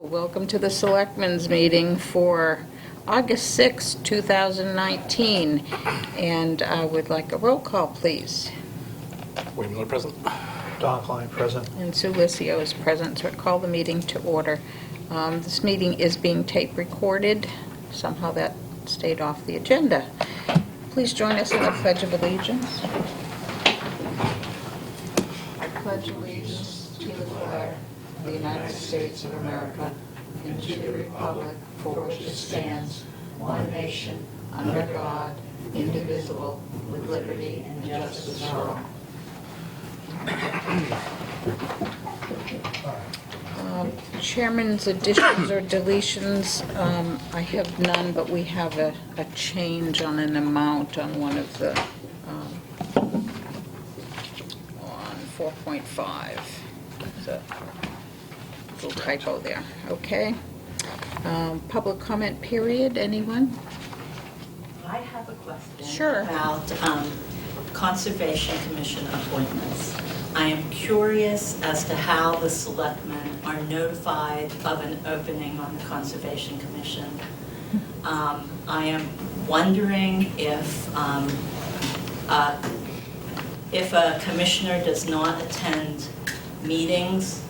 Welcome to the Selectmen's meeting for August 6, 2019, and I would like a roll call, please. William Miller present. Don Klein present. And Sue Licio is present, so I call the meeting to order. This meeting is being tape recorded. Somehow that stayed off the agenda. Please join us in the Pledge of Allegiance. I pledge allegiance to the flag of the United States of America and to the republic for which it stands, one nation, under God, indivisible, with liberty and justice for all. Chairman's additions or deletions, I have none, but we have a change on an amount on one of the, on 4.5. So, little typo there, okay. Public comment period, anyone? I have a question. Sure. About Conservation Commission appointments. I am curious as to how the selectmen are notified of an opening on the Conservation Commission. I am wondering if a commissioner does not attend meetings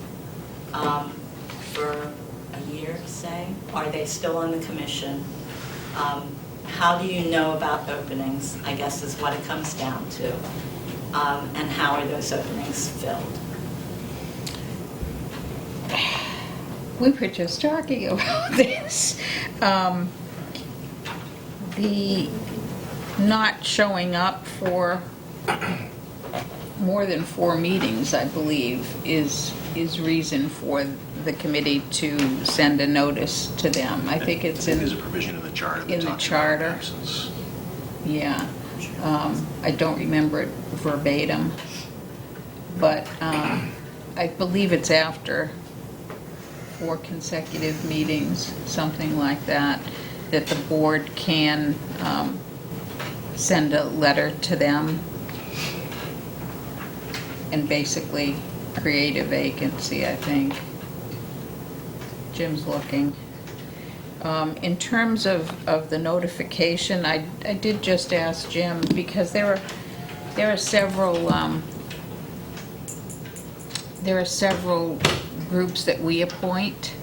for a year, say, are they still on the commission? How do you know about openings, I guess is what it comes down to. And how are those openings filled? We were just talking about this. The not showing up for more than 4 meetings, I believe, is reason for the committee to send a notice to them. I think it's in... There's a provision in the charter. In the charter. Yeah. I don't remember it verbatim, but I believe it's after 4 consecutive meetings, something like that, that the board can send a letter to them and basically create a vacancy, I think. Jim's looking. In terms of the notification, I did just ask Jim, because there are several groups that we appoint,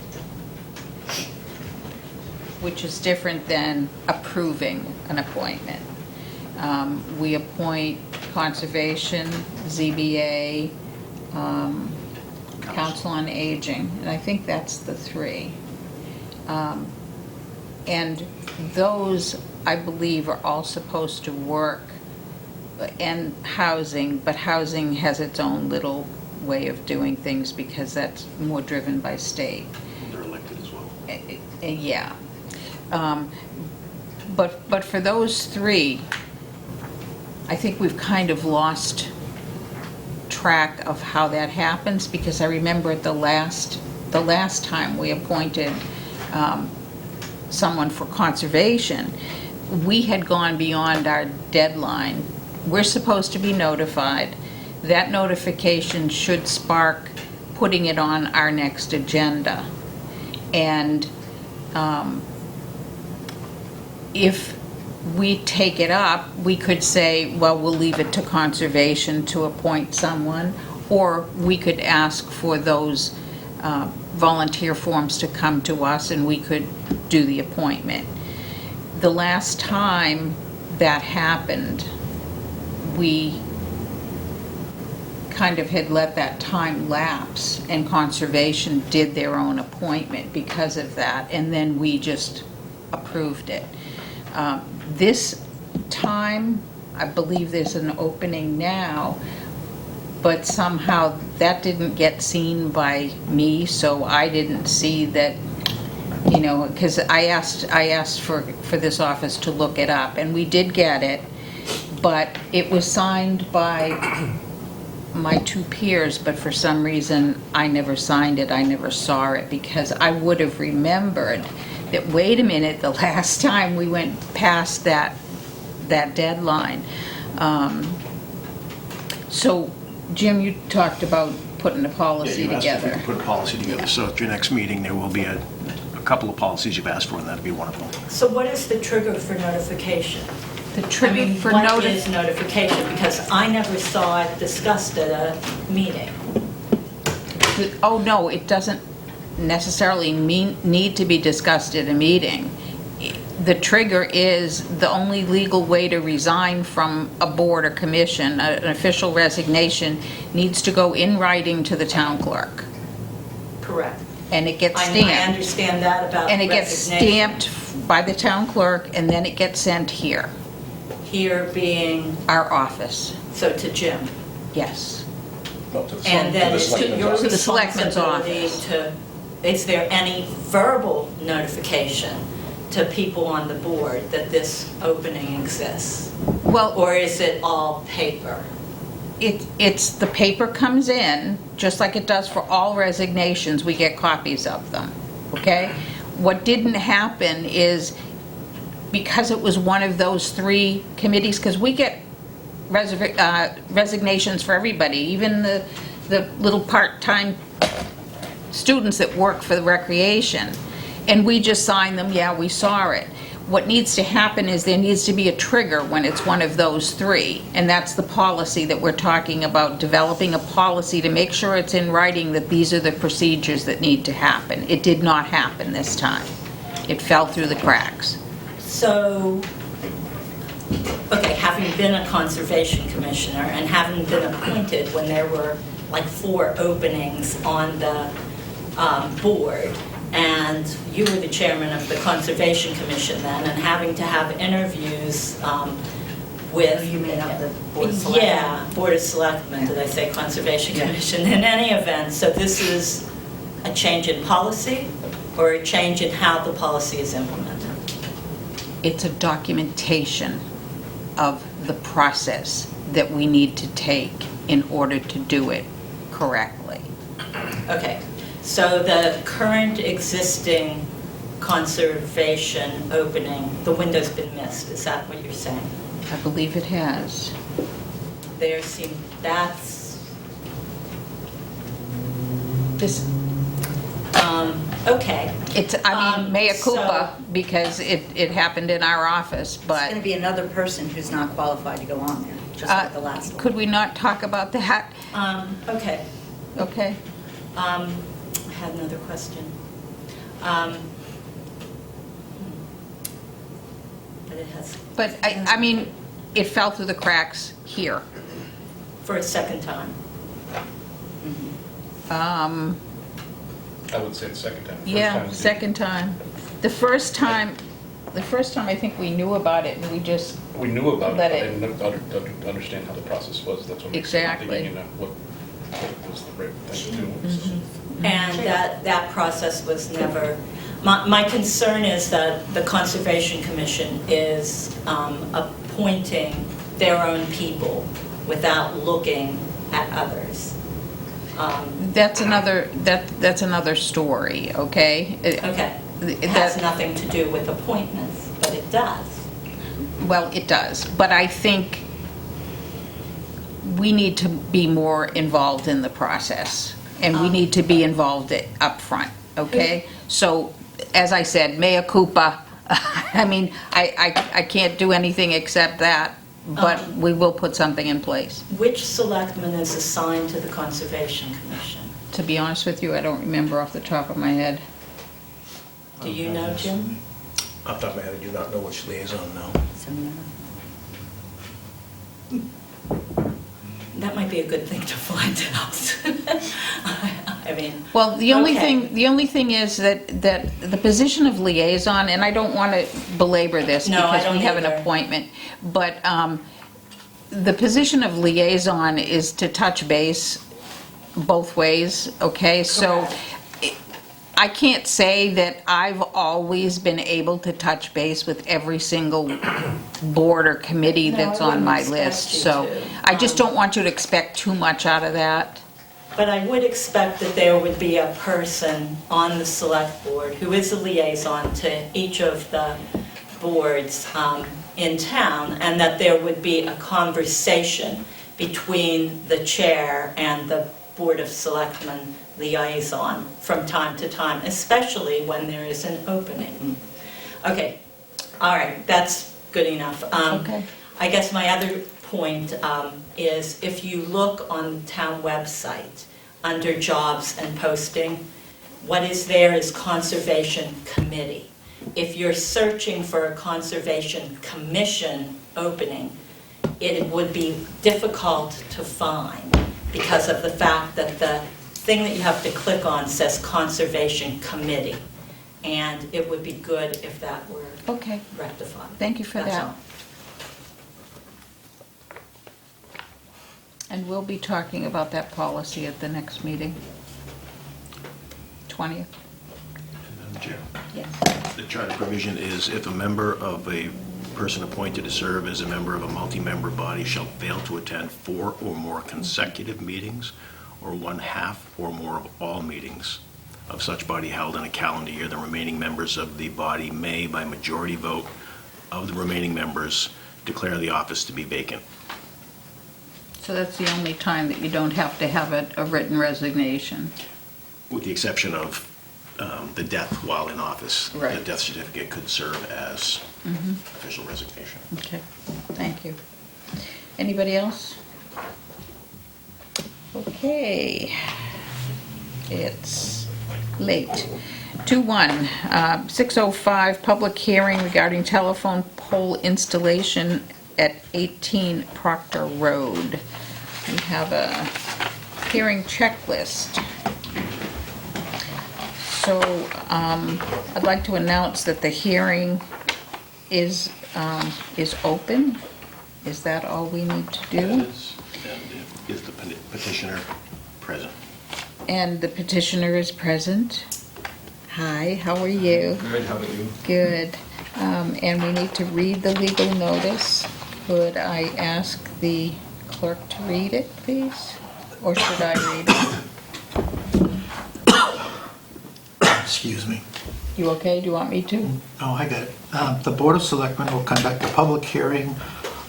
which is different than approving an appointment. We appoint Conservation, ZBA, Council on Aging, and I think that's the 3. And those, I believe, are all supposed to work, and housing, but housing has its own little way of doing things because that's more driven by state. They're elected as well. Yeah. But for those 3, I think we've kind of lost track of how that happens, because I remember the last time we appointed someone for conservation, we had gone beyond our deadline. We're supposed to be notified. That notification should spark putting it on our next agenda. And if we take it up, we could say, well, we'll leave it to conservation to appoint someone, or we could ask for those volunteer forms to come to us and we could do the appointment. The last time that happened, we kind of had let that time lapse, and conservation did their own appointment because of that, and then we just approved it. This time, I believe there's an opening now, but somehow that didn't get seen by me, so I didn't see that, you know, because I asked for this office to look it up, and we did get it, but it was signed by my 2 peers, but for some reason I never signed it, I never saw it, because I would have remembered that, wait a minute, the last time we went past that deadline. So Jim, you talked about putting a policy Yeah, you asked if we together. could put a policy together, so at your next meeting, there will be a couple of policies you've asked for, and that'd be one of them. So what is the trigger for notification? The I trigger mean, for what is notification? Because I never saw it discussed at a meeting. Oh, no, it doesn't necessarily need to be discussed at a meeting. The trigger is the only legal way to resign from a board or commission, an official resignation, needs to go in writing to the town clerk. Correct. And it gets I stamped. understand that about And it gets resignation. stamped by the town clerk, and then it gets sent here, Here being, our office. so to Jim. Yes. And then it's your To the selectmen's responsibility office. to, is there any verbal notification to people on the board that this opening exists? Well, Or is it all paper? it's, the paper comes in, just like it does for all resignations, we get copies of them, okay? What didn't happen is, because it was one of those 3 committees, because we get resignations for everybody, even the little part-time students that work for the recreation, and we just sign them, yeah, we saw it. What needs to happen is there needs to be a trigger when it's one of those 3, and that's the policy that we're talking about, developing a policy to make sure it's in writing that these are the procedures that need to happen. It did not happen this time. It fell through the cracks. So, okay, having been a conservation commissioner and having been appointed when there were like 4 openings on the board, and you were the chairman of the Conservation Commission then, and having to have interviews with... You mean of the Board of Selectmen? Yeah, Board of Selectmen, did I say Conservation Yeah. Commission? In any event, so this is a change in policy or a change in how the policy is implemented? It's a documentation of the process that we need to take in order to do it correctly. Okay, so the current existing conservation opening, the window's been missed, is that what you're saying? I believe it has. That's, This, okay. it's, I mean, mea culpa, so- because it happened in our office, It's going to but be another person who's not qualified to go on there, just like the last one. could we not talk about that? Okay, Okay? I had another question. But it has, But I mean, it fell through the cracks here. for a second time. I would say the second time. First Yeah, time was the- second time. The first time I think we knew about it and we just, We knew about it, but Let I it- didn't understand how the process was. That's what makes me Exactly. thinking, what was the right thing to do. And that process was never, my concern is that the Conservation Commission is appointing their own people without looking at others. that's another story, okay? Okay, it has nothing to do with appointments, but it does. Well, it does, but I think we need to be more involved in the process, and we need to be involved up front, okay? So, as I said, mea culpa, I mean, I can't do anything except that, but we will put something in place. Which selectman is assigned to the Conservation Commission? To be honest with you, I don't remember off the top of my head. Do you know, Jim? Off the top of my head, I do not know which liaison now. So, no. That might be a good thing to find out. I mean. Well, the only okay. thing is that the position of liaison, and I don't want to belabor this No, I because don't we have an either. appointment, but the position of liaison is to touch base both ways, okay? So Correct. I can't say that I've always been able to touch base with every single board or committee No, that's I on my wouldn't list. expect you So to. I just don't want you to expect too much out of that. But I would expect that there would be a person on the select board who is a liaison to each of the boards in town, and that there would be a conversation between the chair and the Board of Selectmen liaison from time to time, especially when there is an opening. Okay, all right, that's good enough. Okay. I guess my other point is if you look on the town website, under jobs and posting, what is there is Conservation Committee. If you're searching for a Conservation Commission opening, it would be difficult to find because of the fact that the thing that you have to click on says Conservation Committee. And it would be good if that were Okay, rectified. thank you for That's that. all. And we'll be talking about that policy at the next meeting. 20th? Madam Chair, Yes. the charter provision is if a member of a person appointed to serve as a member of a multi-member body shall fail to attend 4 or more consecutive meetings or 1/2 or more of all meetings of such body held in a calendar year, the remaining members of the body may, by majority vote of the remaining members, declare the office to be vacant. So that's the only time that you don't have to have a written resignation. With the exception of the death while in office. Right. The death certificate could serve as official resignation. Okay, thank you. Anybody else? Okay. It's late. 2-1, 6:05, public hearing regarding telephone pole installation at 18 Proctor Road. We have a hearing checklist. So I'd like to announce that the hearing is open. Is that all we need to do? And is the petitioner present? And the petitioner is present. Hi, how are you? Good, how about you? Good. And we need to read the legal notice. Could I ask the clerk to read it, please? Or should I read it? Excuse me. You okay? Do you want me to? Oh, I got it. The Board of Selectmen will conduct a public hearing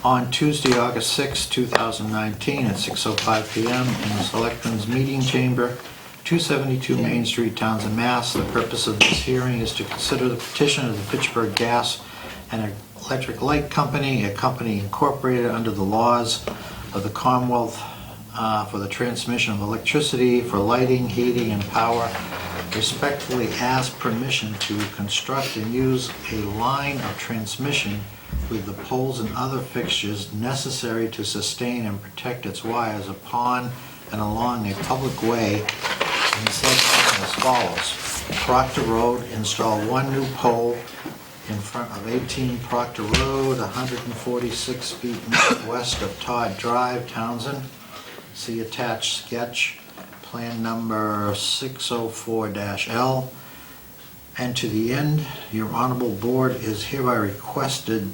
on Tuesday, August 6, 2019 at 6:05 PM in the Selectmen's Meeting Chamber, 272 Main Street, Townsend, Mass. The purpose of this hearing is to consider the petition of the Fitchburg Gas and Electric Light Company, a company incorporated under the laws of the Commonwealth for the transmission of electricity for lighting, heating, and power, respectfully ask permission to construct and use a line of transmission with the poles and other fixtures necessary to sustain and protect its wires upon and along a public way in such as follows. Proctor Road, install one new pole in front of 18 Proctor Road, 146 feet northwest of Todd Drive, Townsend. See attached sketch, plan number 604-L. And to the end, your honorable board is hereby requested,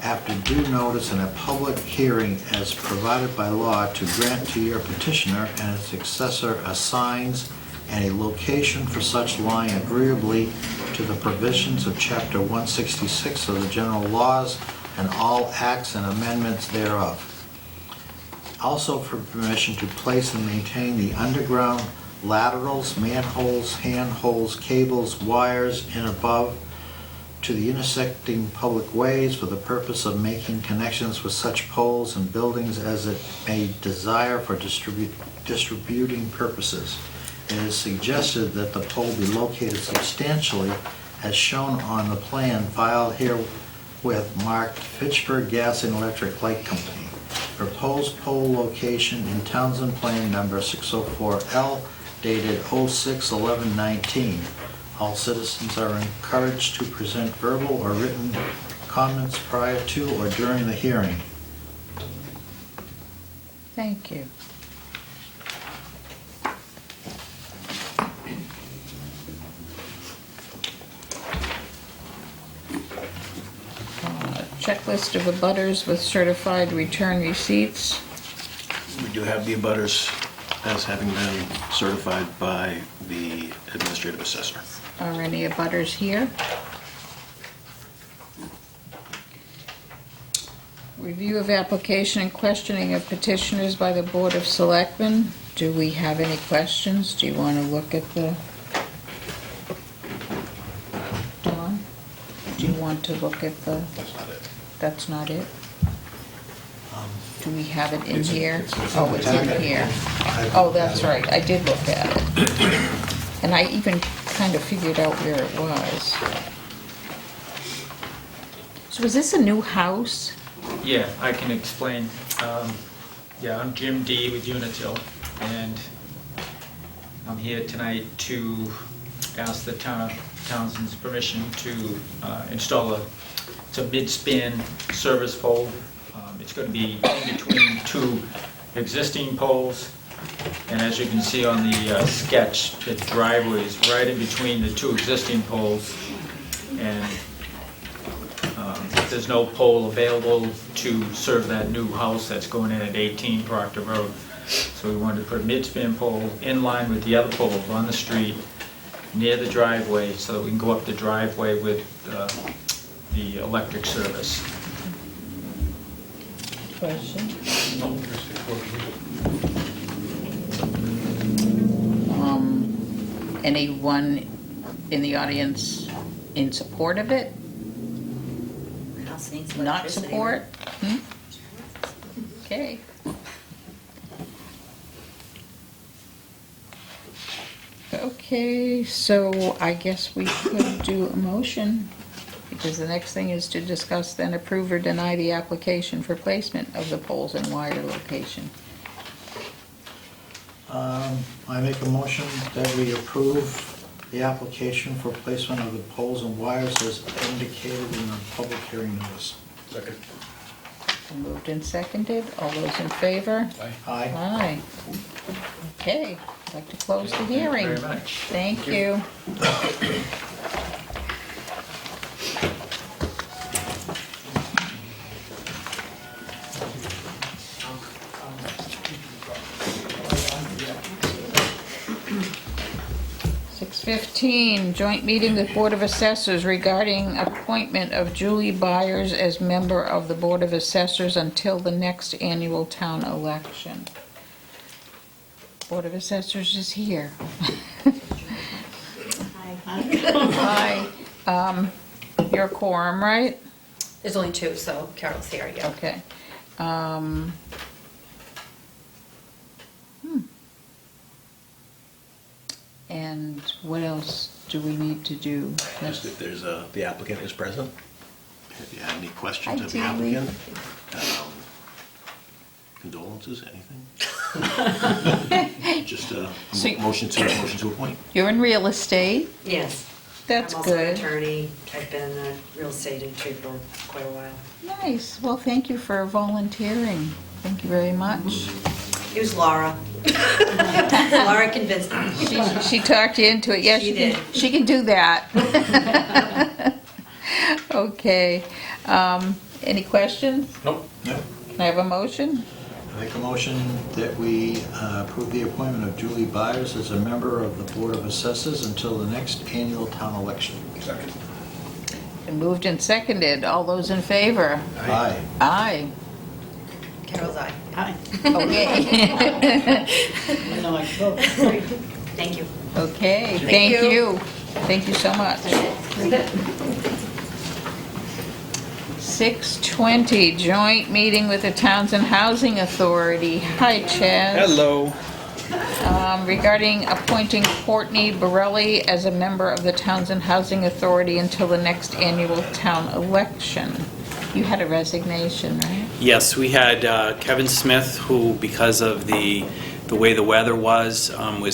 after due notice and a public hearing as provided by law, to grant to your petitioner and its successor assigns and a location for such line agreeably to the provisions of Chapter 166 of the general laws and all acts and amendments thereof. Also for permission to place and maintain the underground laterals, manholes, handholds, cables, wires, and above to the intersecting public ways for the purpose of making connections with such poles and buildings as it may desire for distributing purposes. It is suggested that the pole be located substantially as shown on the plan filed herewith marked Fitchburg Gas and Electric Light Company. Proposed pole location in Townsend Plan number 604L dated 06/11/19. All citizens are encouraged to present verbal or written comments prior to or during the hearing. Thank you. Checklist of abutters with certified return receipts. We do have the abutters as having been certified by the administrative assessor. Are any abutters here? Review of application and questioning of petitioners by the Board of Selectmen. Do we have any questions? Do you want to look at the... Dawn? Do you want to look at the... That's not it. That's not it? Do we have it in It's- here? it's in Oh, the it's in packet. here. I- Oh, that's right, I did look at it. And I even kind of figured out where it was. So is this a new house? Yeah, I can explain. Yeah, I'm Jim D. with Unitil, and I'm here tonight to ask the town of Townsend's permission to install it's a mid-span service pole. It's going to be in between two existing poles, and as you can see on the sketch, the driveway is right in between the two existing poles, and there's no pole available to serve that new house that's going in at 18 Proctor Road. So we wanted to put a mid-span pole in line with the other poles on the street, near the driveway, so that we can go up the driveway with the electric service. Question? No, it's before we- Anyone in the audience in support of it? House needs Not electricity. support? Hmm? Okay. Okay, so I guess we could do a motion, because the next thing is to discuss then approve or deny the application for placement of the poles and wire location. I make a motion that we approve the application for placement of the poles and wires as indicated in the public hearing notice. Second. Moved and seconded, all those in favor? Aye. Aye. Aye. Okay, I'd like to close the hearing. Thank you very much. Thank you. .15, joint meeting with Board of Assessors regarding appointment of Julie Byers as member of the Board of Assessors until the next annual town election. Board of Assessors is here. Hi. You're a quorum, right? There's only two, so Carol's here, yeah. Okay. And what else do we need to do? Just if there's the applicant is present, if you have any questions of the Ideally. applicant, condolences, anything? Just a So- motion to appoint. You're in real estate? Yes. That's I'm also an good. attorney. I've been in the real estate industry for quite a while. Nice. Well, thank you for volunteering. Thank you very much. It was Laura. Laura convinced me. She talked you into it. Yes, She did. She can do that. Okay. Any questions? Nope. Yep. Can I have a motion? I make a motion that we approve the appointment of Julie Byers as a member of the Board of Assessors until the next annual town election. Second. Been moved and seconded. All those in favor? Aye. Aye. Carol's eye. Okay. Thank you. Okay, Thank thank you. you. Thank you so much. 6:20, joint meeting with the Townsend Housing Authority. Hi, Chaz. Hello. Regarding appointing Courtney Borelli as a member of the Townsend Housing Authority until the next annual town election. You had a resignation, right? Yes, we had Kevin Smith, who, because of the way the weather was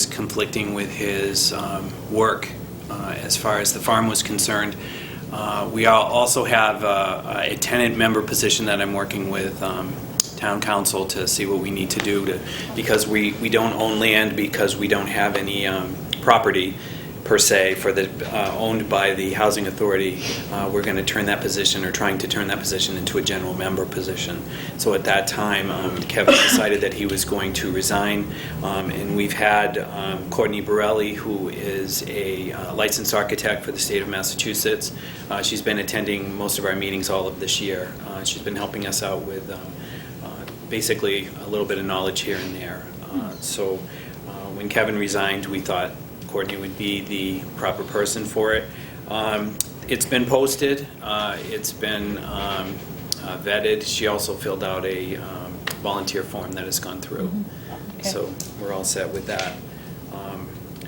conflicting with his work as far as the farm was concerned. We also have a tenant member position that I'm working with town council to see what we need to do because we don't own land because we don't have any property per se for the owned by the housing authority. We're going to turn that position, or trying to turn that position, into a general member position. So at that time, Kevin decided that he was going to resign, and we've had Courtney Borelli, who is a licensed architect for the state of Massachusetts. She's been attending most of our meetings all of this year. She's been helping us out with basically a little bit of knowledge here and there. So when Kevin resigned, we thought Courtney would be the proper person for it. It's been posted, it's been vetted. She also filled out a volunteer form that has gone through. Okay. So we're all set with that.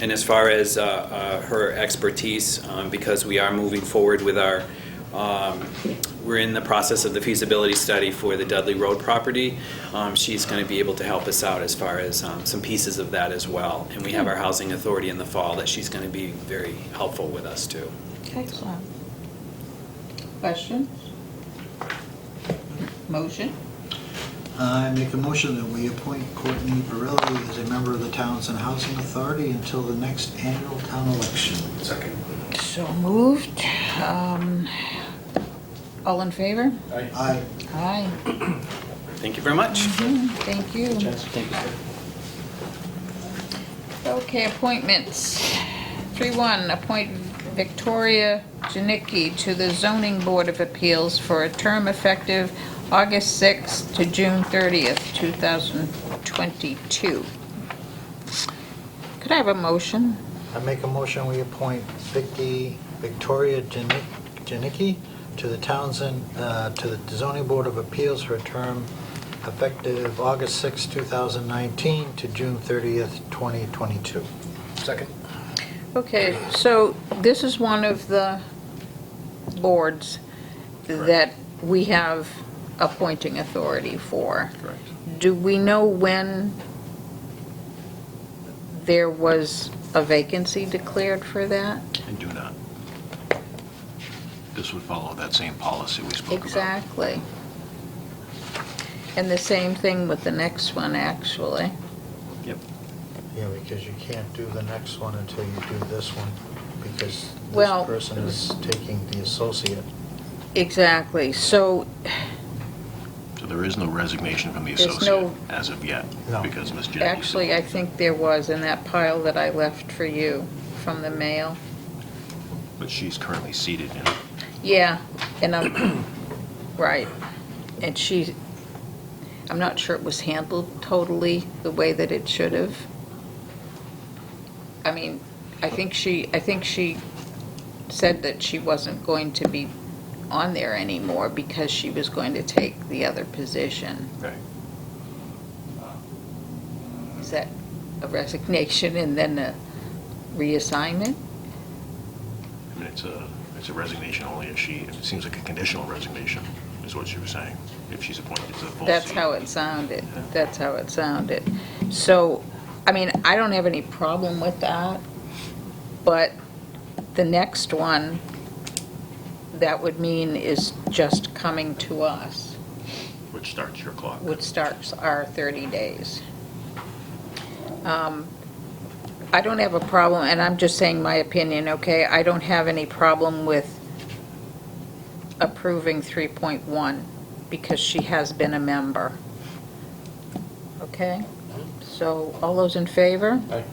And as far as her expertise, because we are moving forward with our, we're in the process of the feasibility study for the Dudley Road property. She's going to be able to help us out as far as some pieces of that as well. And we have our housing authority in the fall that she's going to be very helpful with us too. Excellent. Questions? Motion? I make a motion that we appoint Courtney Borelli as a member of the Townsend Housing Authority until the next annual town election. Second. So moved. All in favor? Aye. Aye. Thank you very much. Thank you. Thank you, sir. Okay, appointments. 3-1, appoint Victoria Janicki to the Zoning Board of Appeals for a term effective August 6th to June 30th, 2022. Could I have a motion? I make a motion we appoint Victoria Janicki to the Townsend, to the Zoning Board of Appeals for a term effective August 6, 2019 to June 30th, 2022. Second. Okay, so this is one of the boards that we have appointing authority for. Correct. Do we know when there was a vacancy declared for that? I do not. This would follow that same policy we spoke about. Exactly. And the same thing with the next one, actually. Yep. Yeah, because you can't do the next one until you do this one, because Well- this person is taking the associate. Exactly, so, So there is no resignation from the There's associate no- as of yet, No. because Ms. Janicki. actually, I think there was in that pile that I left for you from the mail. But she's currently seated in it. Yeah, and I'm, right, and I'm not sure it was handled totally the way that it should have. I mean, I think she said that she wasn't going to be on there anymore because she was going to take the other position. Right. Is that a resignation and then a reassignment? I mean, it's a resignation only if it seems like a conditional resignation, is what she was saying, if she's appointed to the full seat. That's how it sounded. That's how it sounded. So, I mean, I don't have any problem with that, but the next one, that would mean is just coming to us, Which starts your clock. which starts our 30 days. I don't have a problem, and I'm just saying my opinion, okay? I don't have any problem with approving 3.1 because she has been a member. Okay? So, all those in favor? Aye.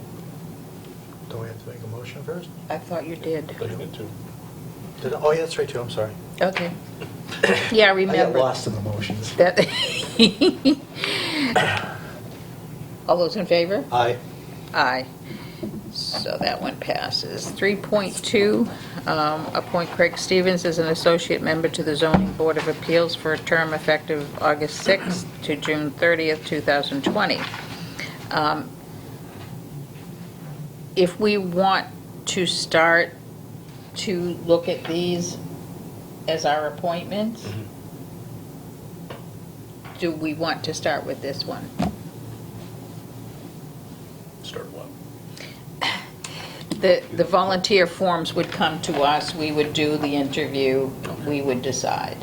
Do we have to make a motion first? I thought you did. Thought you did too. Oh, yeah, that's right, too, I'm sorry. Okay. Yeah, I get remember. lost in the motions. That. All those in favor? Aye. Aye. So that one passes. 3.2, appoint Craig Stevens as an associate member to the Zoning Board of Appeals for a term effective August 6th to June 30th, 2020. If we want to start to look at these as our appointments, do we want to start with this one? Start what? The volunteer forms would come to us, we would do the interview, we would decide.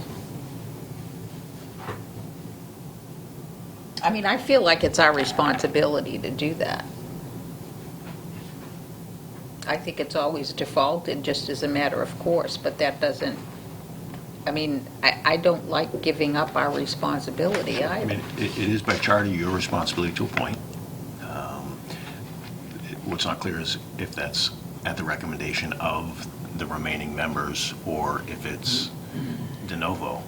I mean, I feel like it's our responsibility to do that. I think it's always defaulted just as a matter of course, but that doesn't, I mean, I don't like giving up our responsibility I either. mean, it is by charter your responsibility to appoint. What's not clear is if that's at the recommendation of the remaining members or if it's de novo.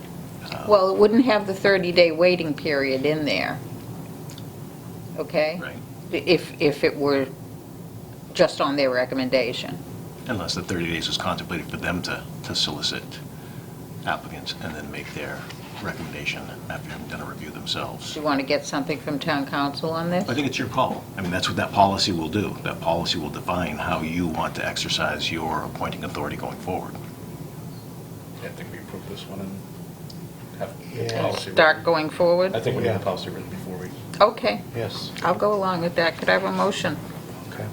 Well, it wouldn't have the 30-day waiting period in there. Okay? Right. if it were just on their recommendation. Unless the 30 days is contemplated for them to solicit applicants and then make their recommendation after having done a review themselves. Do you want to get something from town council on this? I think it's your call. I mean, that's what that policy will do. That policy will define how you want to exercise your appointing authority going forward. Yeah, I think we approve this one and have the Yeah. policy. Start written. going forward? I think we need Yeah. the policy written before we. Okay, Yes. I'll go along with that. Could I have a motion? Okay.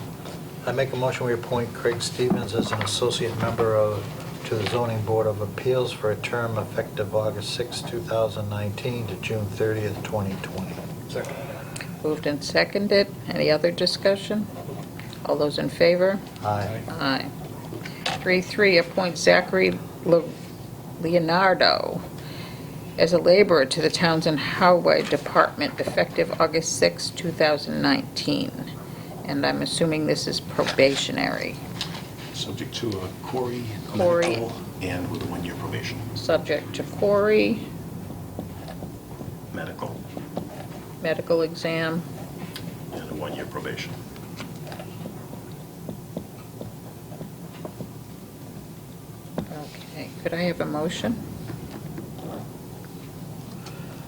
I make a motion we appoint Craig Stevens as an associate member to the Zoning Board of Appeals for a term effective August 6, 2019 to June 30th, 2020. Second. Moved and seconded. Any other discussion? All those in favor? Aye. Aye. 3-3, appoint Zachary Leonardo as a laborer to the Townsend Highway Department effective August 6, 2019. And I'm assuming this is probationary, Subject to a Corey Corey. medical and with a 1-year probation. subject to Corey, Medical medical exam. and a 1-year probation. Okay, could I have a motion?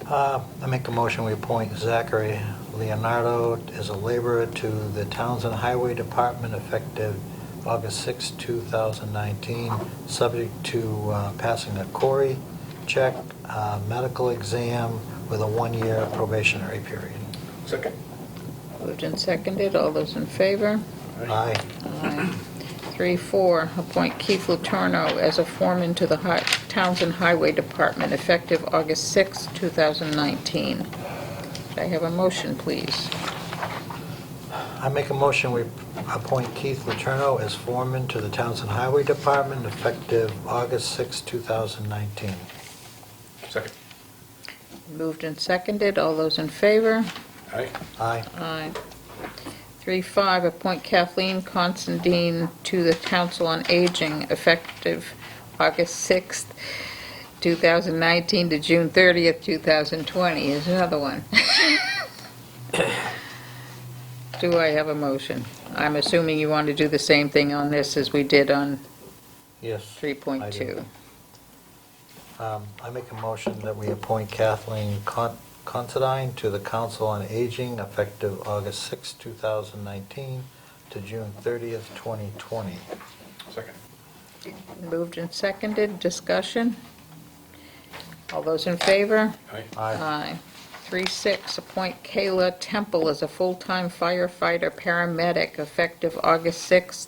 I make a motion we appoint Zachary Leonardo as a laborer to the Townsend Highway Department effective August 6, 2019, subject to passing a Corey check, medical exam with a 1-year probationary period. Second. Moved and seconded. All those in favor? Aye. Aye. 3-4, appoint Keith Letourneau as a foreman to the Townsend Highway Department effective August 6, 2019. Could I have a motion, please? I make a motion we appoint Keith Letourneau as foreman to the Townsend Highway Department effective August 6, 2019. Second. Moved and seconded. All those in favor? Aye. Aye. Aye. 3-5, appoint Kathleen Considine to the Council on Aging effective August 6th, 2019 to June 30th, 2020. Here's another one. Do I have a motion? I'm assuming you want to do the same thing on this as we did on Yes. 3.2. I make a motion that we appoint Kathleen Considine to the Council on Aging effective August 6, 2019 to June 30th, 2020. Second. Moved and seconded. Discussion? All those in favor? Aye. Aye. 3-6, appoint Kayla Temple as a full-time firefighter paramedic effective August 6th,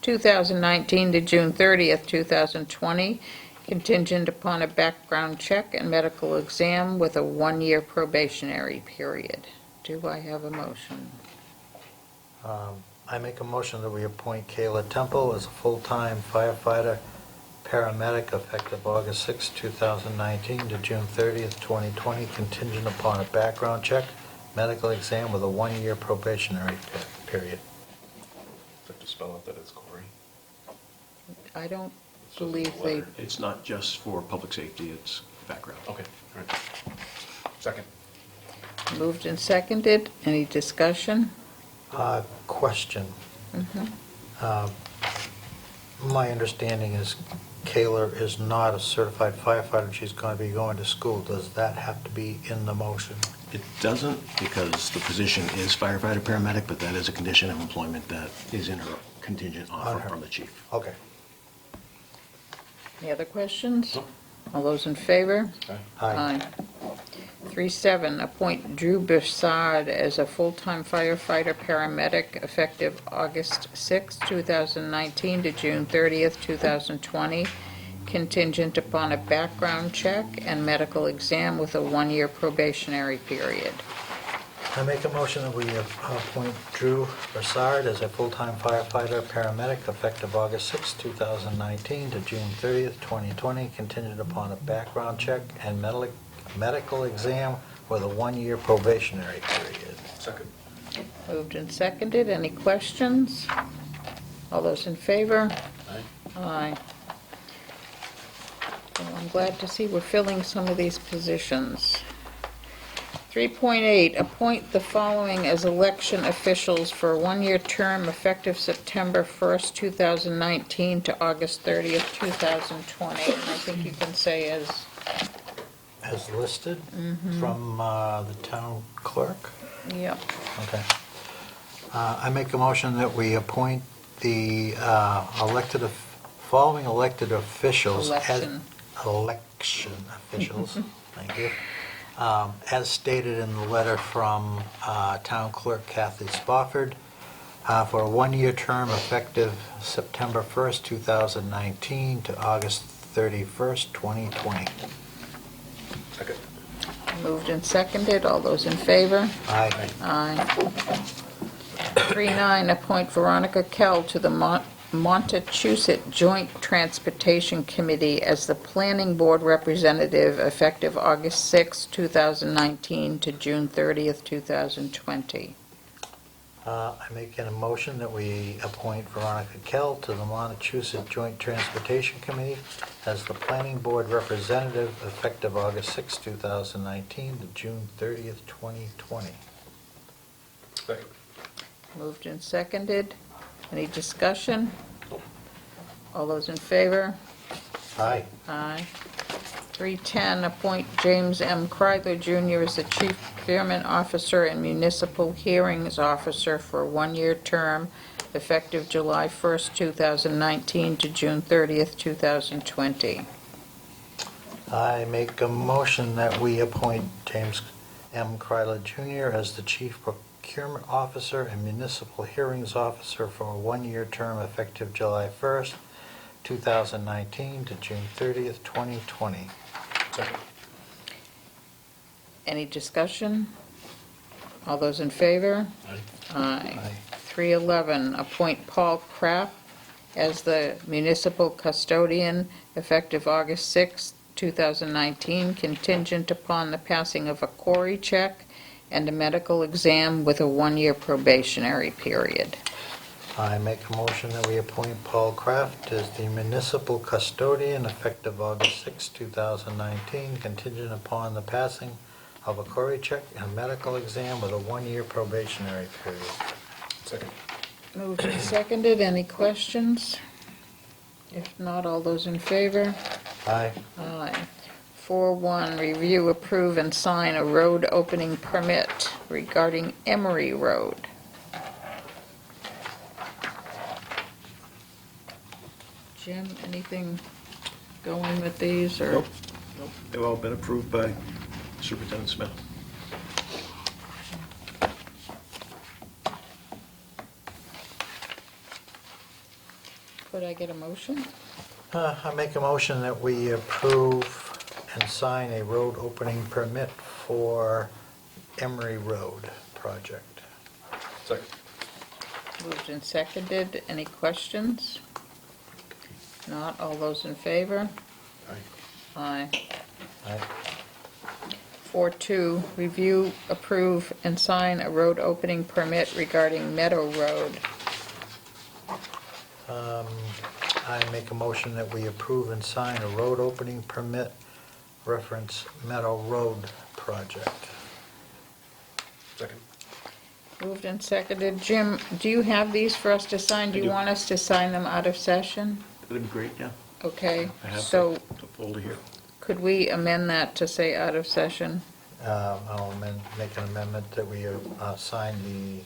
2019 to June 30th, 2020, contingent upon a background check and medical exam with a 1-year probationary period. Do I have a motion? I make a motion that we appoint Kayla Temple as a full-time firefighter paramedic effective August 6, 2019 to June 30th, 2020, contingent upon a background check, medical exam with a 1-year probationary period. Have to spell out that it's Corey. I don't It's just believe a they, letter. It's not just for public safety, it's background. Okay, all right. Second. moved and seconded. Any discussion? Question. My understanding is Kayla is not a certified firefighter. She's going to be going to school. Does that have to be in the motion? It doesn't, because the position is firefighter paramedic, but that is a condition of employment that is in her contingent offer Okay. from the chief. Okay. Any other questions? No. All those in favor? Aye. 3-7, appoint Drew Broussard as a full-time firefighter paramedic effective August 6, 2019 to June 30th, 2020, contingent upon a background check and medical exam with a 1-year probationary period. I make a motion that we appoint Drew Broussard as a full-time firefighter paramedic effective August 6, 2019 to June 30th, 2020, contingent upon a background check and medical exam with a 1-year probationary period. Second. Moved and seconded. Any questions? All those in favor? Aye. Aye. Well, I'm glad to see we're filling some of these positions. 3.8, appoint the following as election officials for a one-year term effective September 1st, 2019 to August 30th, 2020. And I think you can say As listed from the town clerk. yep. Okay. I make a motion that we appoint the following elected officials. Election officials, thank you. As stated in the letter from Town Clerk Kathy Spofford, for a one-year term effective September 1st, 2019 to August 31st, 2020. Second. Moved and seconded. All those in favor? Aye. Aye. 3.9, appoint Veronica Kell to the Montechusett Joint Transportation Committee as the Planning Board Representative effective August 6, 2019 to June 30th, 2020. I make a motion that we appoint Veronica Kell to the Montechusett Joint Transportation Committee as the Planning Board Representative effective August 6, 2019 to June 30th, 2020. Second. Moved and seconded. Any discussion? All those in favor? Aye. Aye. 3.10, appoint James M. Kreidler Jr. as the Chief Procurement Officer and Municipal Hearings Officer for a one-year term effective July 1st, 2019 to June 30th, 2020. I make a motion that we appoint James M. Kreidler Jr. as the Chief Procurement Officer and Municipal Hearings Officer for a one-year term effective July 1st, 2019 to June 30th, 2020. Second. Any discussion? All those in favor? Aye. 3.11, appoint Paul Kraft as the Municipal Custodian effective August 6, 2019, contingent upon the passing of a query check and a medical exam with a one-year probationary period. I make a motion that we appoint Paul Kraft as the Municipal Custodian effective August 6, 2019, contingent upon the passing of a query check and medical exam with a one-year probationary period. Second. Moved and seconded. Any questions? If not, all those in favor? Aye. Aye. 4.1, review, approve, and sign a road opening permit regarding Emery Road. Jim, anything going with these, or? Nope. They've all been approved by Superintendent Smith. Could I get a motion? I make a motion that we approve and sign a road opening permit for Emery Road project. Second. Moved and seconded. Any questions? Not, all those in favor? Aye. Aye. Aye. 4.2, review, approve, and sign a road opening permit regarding Meadow Road. I make a motion that we approve and sign a road opening permit reference Meadow Road project. Second. Moved and seconded. Jim, do you have these for us to sign? Do I you do. want us to sign them out of session? That'd be great, yeah. Okay, I have so the folder here. could we amend that to say out of session? I'll make an amendment that we sign the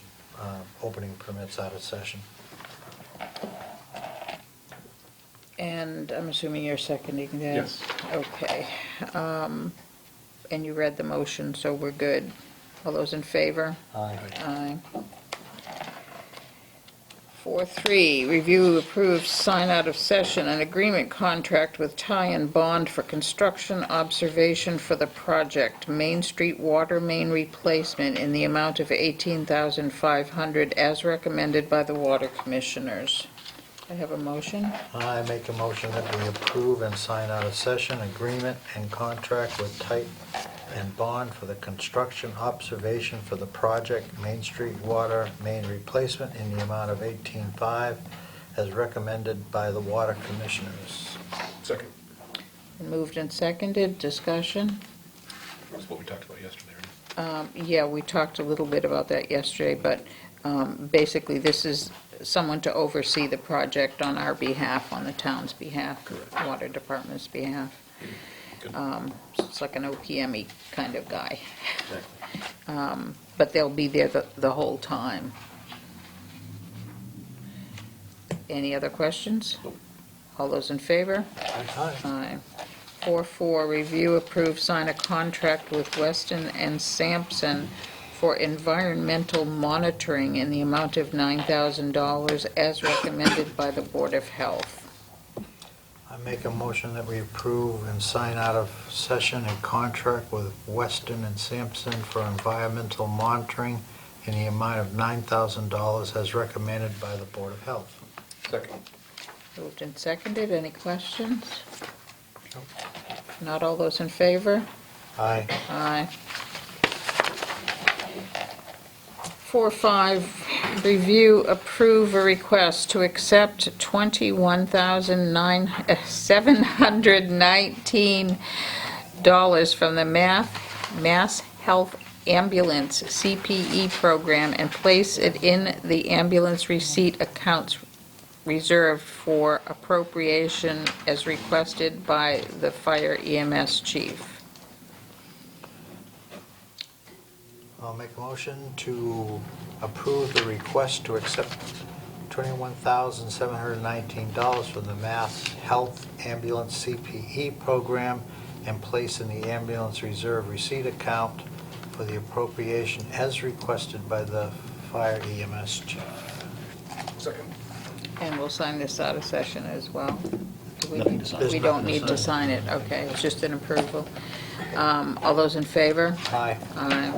opening permits out of session. And I'm assuming you're seconding this? Yes. Okay. And you read the motion, so we're good. All those in favor? Aye. Aye. 4.3, review, approve, sign out of session an agreement contract with Tie and Bond for construction observation for the project Main Street Water Main Replacement in the amount of $18,500 as recommended by the Water Commissioners. I have a motion. I make a motion that we approve and sign out of session agreement and contract with Titan and Bond for the construction observation for the project Main Street Water Main Replacement in the amount of $18,500 as recommended by the Water Commissioners. Second. Moved and seconded. Discussion. That's what we talked about yesterday, Yeah, we talked a little bit about that yesterday, but basically, this is someone to oversee the project on our behalf, on the town's behalf, water department's behalf. It's like an OPM-y kind of guy. But they'll be there the whole time. Any other questions? All those in favor? Aye. Aye. 4-4, review, approve, sign a contract with Weston and Sampson for environmental monitoring in the amount of $9,000 as recommended by the Board of Health. I make a motion that we approve and sign out of session a contract with Weston and Sampson for environmental monitoring in the amount of $9,000 as recommended by the Board of Health. Second. Moved and seconded. Any questions? Not all those in favor? Aye. Aye. 4-5, review, approve a request to accept $21,719 from the Mass Health Ambulance CPE program and place it in the ambulance receipt accounts reserved for appropriation as requested by the fire EMS chief. I'll make a motion to approve the request to accept $21,719 from the Mass Health Ambulance CPE program and place in the ambulance reserve receipt account for the appropriation as requested by the fire EMS chief. Second. And we'll sign this out of session as well. Do we- Nothing to sign. We don't need to sign it, okay, it's just an approval. All those in favor? Aye. Aye.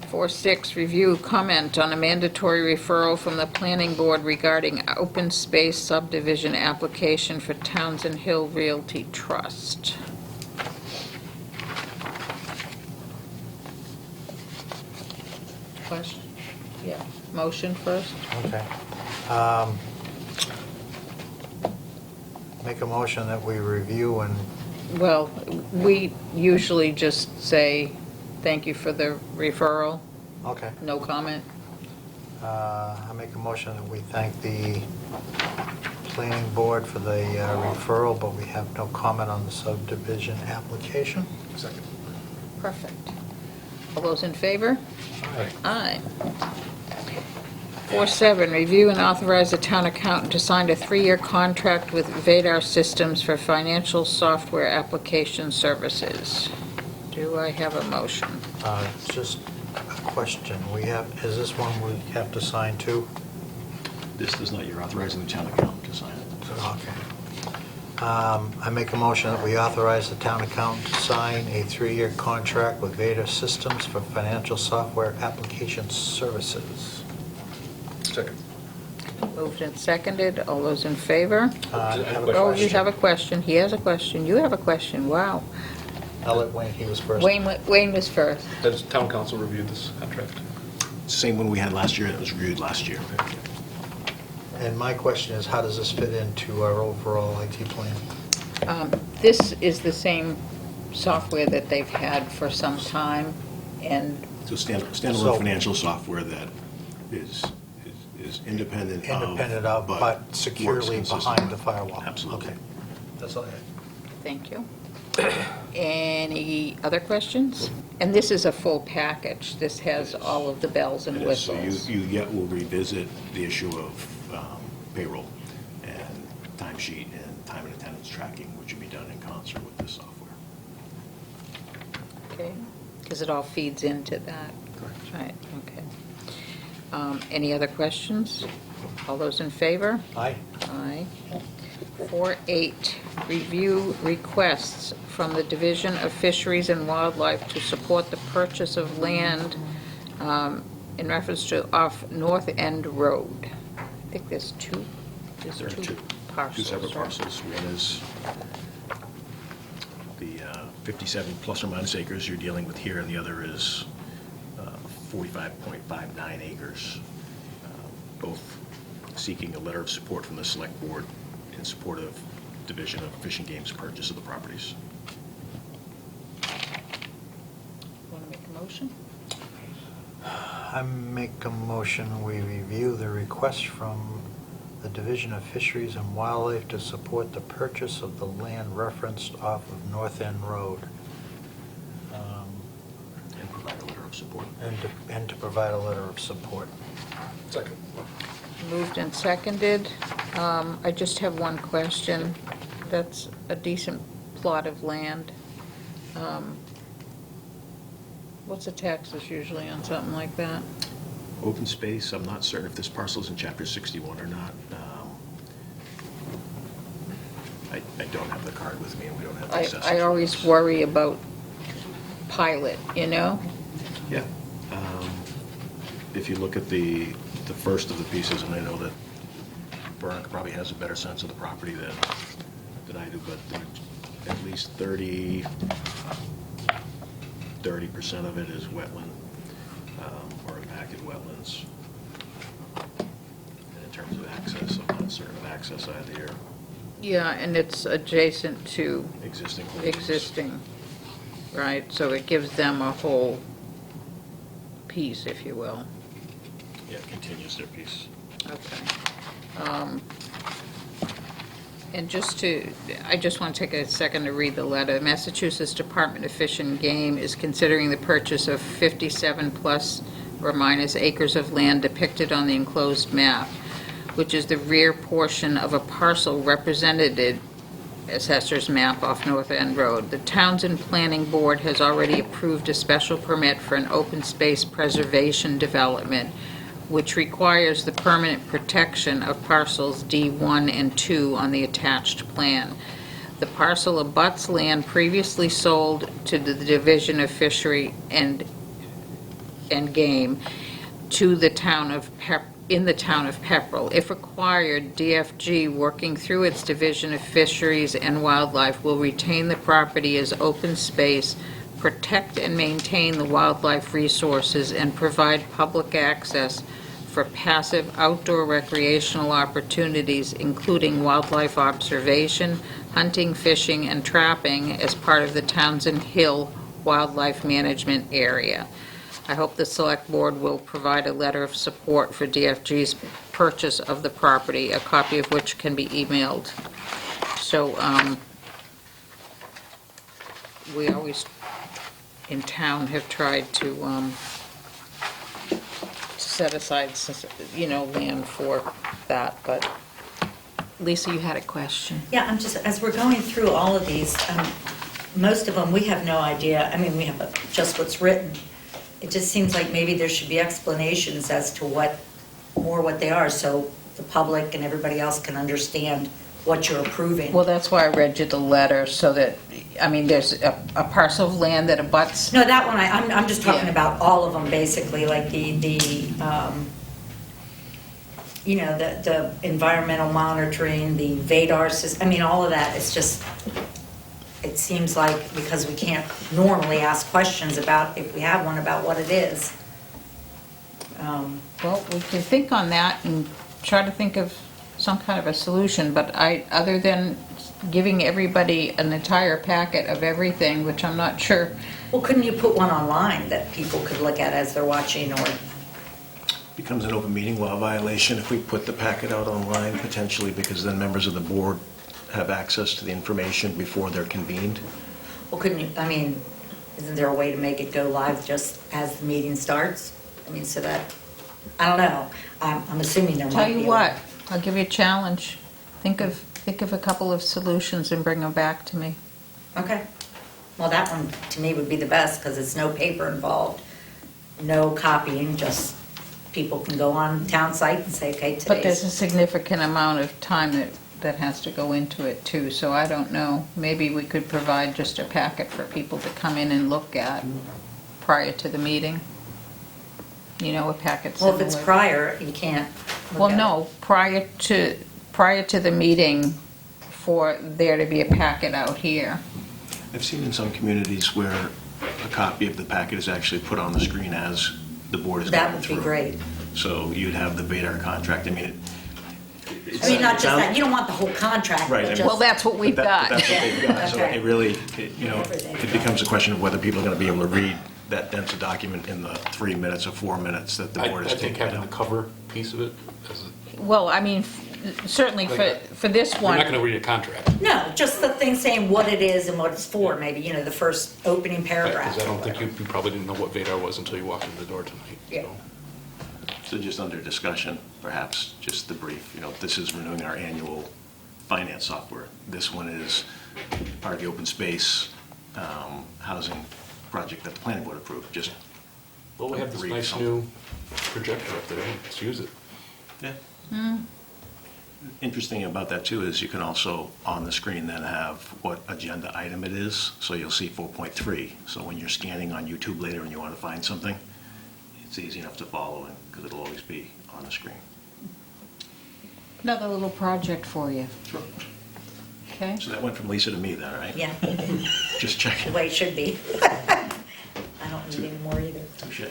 4-6, review comment on a mandatory referral from the planning board regarding open space subdivision application for Townsend Hill Realty Trust. Question? Yeah, motion first? Okay. Make a motion that we review and, Well, we usually just say, thank you for the referral, okay. no comment. I make a motion that we thank the planning board for the referral, but we have no comment on the subdivision application. Second. Perfect. All those in favor? Aye. 4-7, review and authorize the town accountant to sign a 3-year contract with Vadar Systems for financial software application services. Do I have a motion? Just a question. Is this one we have to sign too? This does not, you're authorizing the town accountant to sign it. Okay. I make a motion that we authorize the town accountant to sign a 3-year contract with Vadar Systems for financial software application services. Second. Moved and seconded. All those in favor? I have a Oh, you question. have a question. He has a question. You have a question. Wow. I'll let Wayne, he was first. Wayne was first. Has town council reviewed this contract? Same one we had last year, that was reviewed last year. And my question is, how does this fit into our overall IT plan? This is the same software that they've had for some time, and So standalone So- financial software that is independent of. Independent of, but works securely behind the consistently. firewall? Absolutely. Okay. That's all I had. thank you. Any other questions? And this is a full package. This has all of the bells and It is. So whistles. you yet will revisit the issue of payroll and timesheet and time and attendance tracking, which will be done in concert with this software. Okay, because it all feeds into that. Correct. Right, okay. Any other questions? All those in favor? Aye. Aye. 4-8, review requests from the Division of Fisheries and Wildlife to support the purchase of land in reference to off North End Road. I think there's two There are two parcels. Two separate right? parcels. One is the 57 plus or minus acres you're dealing with here, and the other is 45.59 acres, both seeking a letter of support from the Select Board in support of Division of Fish and Game's purchase of the properties. Want to Motion? I make a motion, we review the request from the Division of Fisheries and Wildlife to support the purchase of the land referenced off of North End Road. And provide a letter of support. And to provide a letter of support. Second. Moved and seconded. I just have one question. That's a decent plot of land. What's the taxes usually on something like that? Open space, I'm not certain if this parcel's in Chapter 61 or not. I don't have the card with me, and we don't have the assessors. I always worry about pilot, you know? Yeah. If you look at the first of the pieces, and I know that Veronica probably has a better sense of the property than I do, but at least 30% of it is wetland, or impacted wetlands. And in terms of access, I'm not certain of access either here. Yeah, and it's adjacent to Existing holdings. existing, right? So it gives them a whole piece, if you will. Yeah, it continues their piece. Okay. And I just want to take a second to read the letter. Massachusetts Department of Fish and Game is considering the purchase of 57 plus or minus acres of land depicted on the enclosed map, which is the rear portion of a parcel represented assessor's map off North End Road. The Townsend Planning Board has already approved a special permit for an open space preservation development, which requires the permanent protection of parcels D1 and 2 on the attached plan. The parcel abuts land previously sold to the Division of Fishery and Game to the town of in the town of Pepperell. If acquired, DFG, working through its Division of Fisheries and Wildlife, will retain the property as open space, protect and maintain the wildlife resources, and provide public access for passive outdoor recreational opportunities, including wildlife observation, hunting, fishing, and trapping as part of the Townsend Hill Wildlife Management Area. I hope the Select Board will provide a letter of support for DFG's purchase of the property, a copy of which can be emailed. So, we always, in town, have tried to set aside, land for that, but Lisa, you had a question. Yeah, I'm just, as we're going through all of these, most of them, we have no idea. I mean, we have just what's written. It just seems like maybe there should be explanations as to what they are, so the public and everybody else can understand what you're approving. Well, that's why I read you the letter, so that, there's a parcel of land that abuts. No, that one, I'm just talking Yeah. about all of them, basically, like the environmental monitoring, the VADAR system, all of that. It's just, it seems like, because we can't normally ask questions about, if we have one, about what it is. Well, we can think on that and try to think of some kind of a solution, but other than giving everybody an entire packet of everything, which I'm not sure. Well, couldn't you put one online that people could look at as they're watching, or? Becomes an open meeting law violation if we put the packet out online, potentially, because then members of the board have access to the information before they're convened. Well, couldn't you, isn't there a way to make it go live just as the meeting starts? So that, I don't know. I'm assuming there might be. Tell you what, I'll give you a challenge. Think of a couple of solutions and bring them back to me. Okay. Well, that one, to me, would be the best, because it's no paper involved, no copying, just people can go on town site and say, okay, today's. But there's a significant amount of time that has to go into it too, so I don't know. Maybe we could provide just a packet for people to come in and look at prior to the meeting. A packet Well, similar. if it's prior, you can't. look Well, at no, prior to the meeting, for there to be a packet out here. I've seen in some communities where a copy of the packet is actually put on the screen as the board is it. going That would through. be great. So you'd have the VADAR contract. Not just that, you don't want the whole contract, Right, but I mean- Well, just, that's what we've got. That's what they've got. So Okay. it really, it becomes a question of whether people are going to be able to read that dense a document in the 3 minutes or 4 minutes that the I board has think taken having the down. cover piece of it, Well, I mean, certainly for this we're one. not going to read a contract. No, just the thing saying what it is and what it's for, maybe, the first opening paragraph. Because I don't think you probably didn't know what Vadar was until you walked in the door tonight. Yeah. So just under discussion, perhaps, just the brief, this is renewing our annual finance software. This one is part of the open space housing project that the planning board approved, just. Well, we have this read nice something. new projector up there. Let's use it. Yeah. Interesting about that too is you can also, on the screen, then have what agenda item it is. So you'll see 4.3. So when you're scanning on YouTube later and you want to find something, it's easy enough to follow because it'll always be on the screen. Another little project for you. Sure. Okay? So that went from Lisa to me then, right? Yeah, Just the checking. way it should be. I don't need any more either. Touche.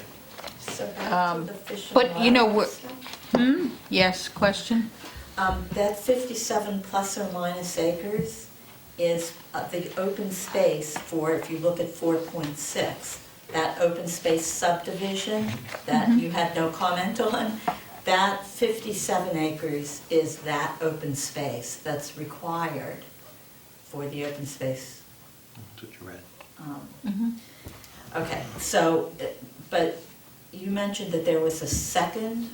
So back to the fish and But, wildlife stuff. Yes, question? That 57 plus or minus acres is the open space for, if you look at 4.6, that open space subdivision that you had no comment on, that 57 acres is that open space that's required for the open space. That's what you read. Okay, so, but you mentioned that there was a second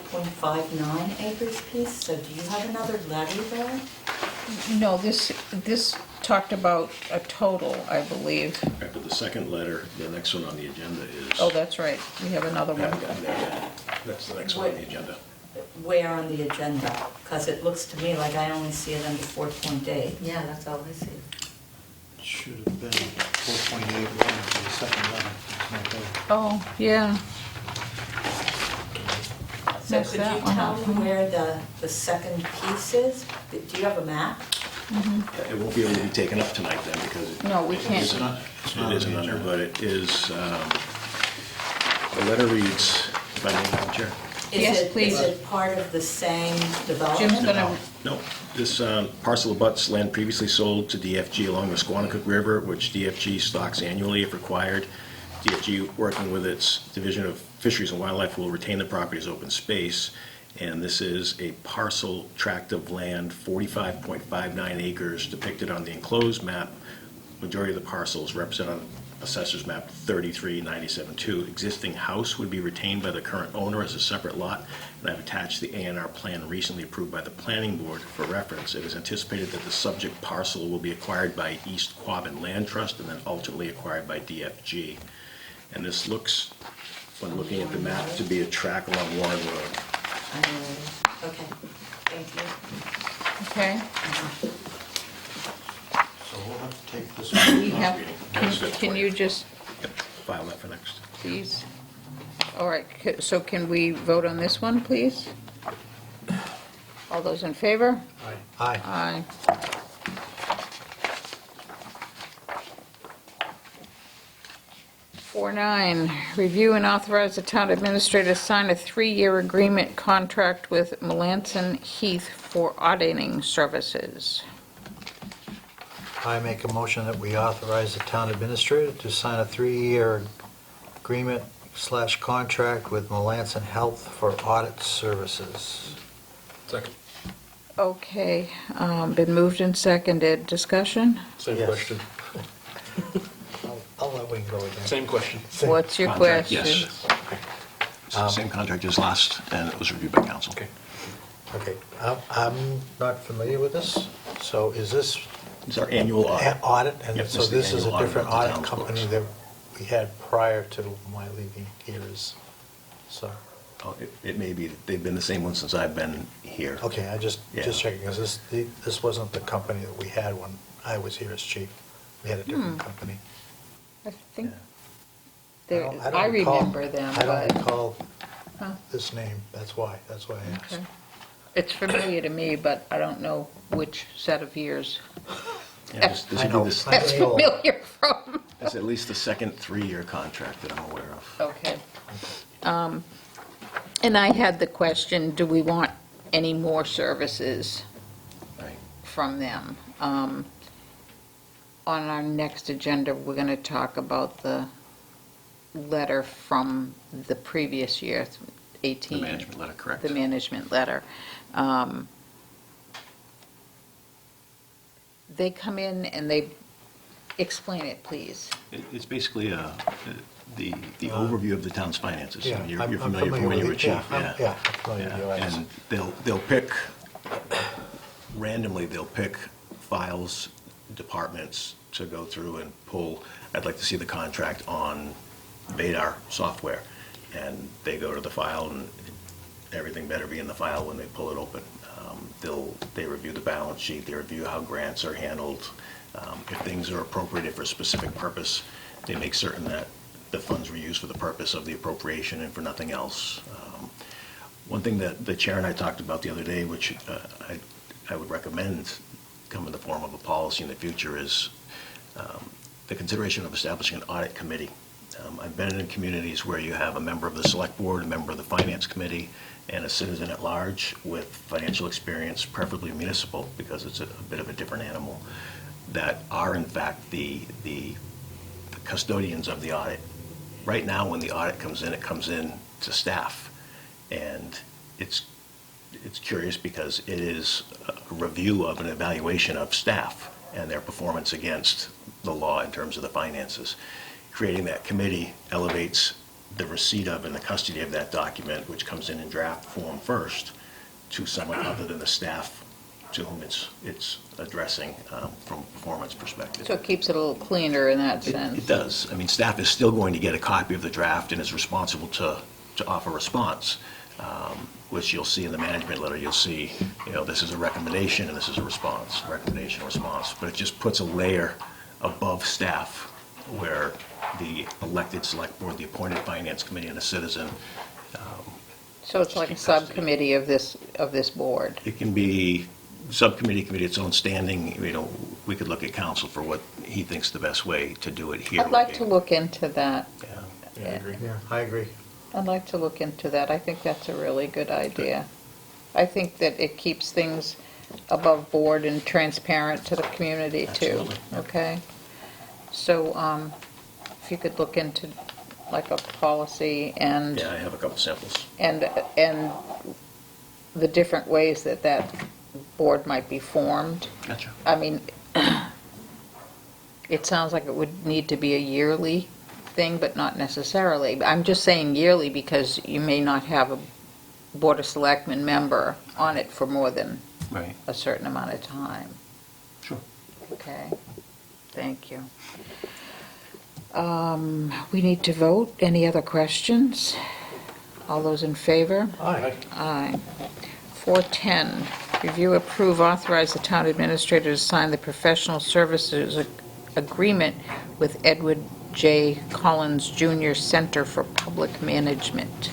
45.59 acres piece, so do you have another levy there? No, this talked about a total, I believe. Right, but the second letter, the next one on the agenda is. Oh, that's right, we have another I haven't one. gotten there yet. That's the next one on the agenda. Where on the agenda? Because it looks to me like I only see it under 4.8. Yeah, that's all I see. Should have been 4.81 for the second letter. It's not there. Oh, yeah. So Messed could that you one tell up, me huh? where the second piece is? Do you have a map? It won't be able to be taken up tonight then because. No, we can't. It not isn't on the under, agenda. but it is, the letter reads, if I may, Madam Chair. Yes, please. Is it part of the same development? Jim's gonna, No, this parcel abuts land previously sold to DFG along the Squanicook River, which DFG stocks annually if required. DFG, working with its Division of Fisheries and Wildlife, will retain the property as open space. And this is a parcel tract of land, 45.59 acres depicted on the enclosed map. Majority of the parcels represented on Assessor's Map 3397-2. Existing house would be retained by the current owner as a separate lot, and I've attached the A&R plan recently approved by the Planning Board for reference. It is anticipated that the subject parcel will be acquired by East Quabbin Land Trust and then ultimately acquired by DFG. And this looks, when looking at the map, to be a track along Warren Road. Okay, thank you. okay. So we'll have to take this We one. have, can you just, Yep, file that for next. please? All right, so can we vote on this one, please? All those in favor? Aye. Aye. Four nine, review and authorize the town administrator to sign a 3-year agreement contract with Melanson Heath for auditing services. I make a motion that we authorize the town administrator to sign a 3-year agreement/contract with Melanson Health for audit services. Second. Okay, been moved and seconded. Discussion? Same Yes. question. I'll let Wayne go again. Same question. What's your Contract, question? yes. It's the same contract as last, and it was reviewed by council. Okay. Okay, I'm not familiar with this, so is this It's our annual audit. audit? Yep, And this so is the this is a annual audit different of the audit town's company books. that we had prior to my leaving here is, so, Oh, it may be, they've been the same one since I've been here. okay, just Yeah. checking, because this wasn't the company that we had when I was here as chief. We had a different company. I think, Yeah. I don't recall- remember them, I don't but recall Huh. this name, that's why I asked. okay. It's familiar to me, but I don't know which set of years Yeah, this I would be know. this- I that's know. familiar from. It's at least the second 3-year contract that I'm aware of. Okay. And I had the question, do we want any more services Right. from them? On our next agenda, we're going to talk about the letter from the previous year, 18. The management letter, correct. The management letter. They come in and they, explain it, please. It's basically the overview of the town's finances. Yeah, You're I'm familiar from when you were chief. yeah, I'm familiar with Yeah, yours. and they'll pick, randomly, they'll pick files, departments to go through and pull. I'd like to see the contract on Vadar software. And they go to the file, and everything better be in the file when they pull it open. They review the balance sheet, they review how grants are handled. If things are appropriated for a specific purpose, they make certain that the funds were used for the purpose of the appropriation and for nothing else. One thing that the chair and I talked about the other day, which I would recommend come in the form of a policy in the future, is the consideration of establishing an audit committee. I've been in communities where you have a member of the select board, a member of the finance committee, and a citizen at large with financial experience, preferably municipal, because it's a bit of a different animal, that are in fact the custodians of the audit. Right now, when the audit comes in, it comes in to staff. And it's curious because it is a review of an evaluation of staff and their performance against the law in terms of the finances. Creating that committee elevates the receipt of and the custody of that document, which comes in draft form first, to someone other than the staff to whom it's addressing from a performance perspective. So it keeps it a little cleaner in that sense. It does. I mean, staff is still going to get a copy of the draft and is responsible to offer response, which you'll see in the management letter. You'll see, this is a recommendation and this is a response, recommendation, response. But it just puts a layer above staff where the elected select board, the appointed finance committee, and a citizen. So it's like a subcommittee of this board. It can be subcommittee, committee, its own standing. We could look at council for what he thinks the best way to do it here. I'd like to look into that. Yeah. Yeah, I agree. Yeah, I agree. I'd like to look into that. I think that's a really good idea. I think that it keeps things above board and transparent to the community too. Absolutely. Okay? So, if you could look into like a policy and Yeah, I have a couple samples. and the different ways that board might be formed. Gotcha. I mean, it sounds like it would need to be a yearly thing, but not necessarily. I'm just saying yearly because you may not have a Board of Selectmen member on it for more than Right. a certain amount of time. Sure. Okay, thank you. We need to vote. Any other questions? All those in favor? Aye. Aye. 410, review, approve, authorize the town administrator to sign the professional services agreement with Edward J. Collins Jr. Center for Public Management.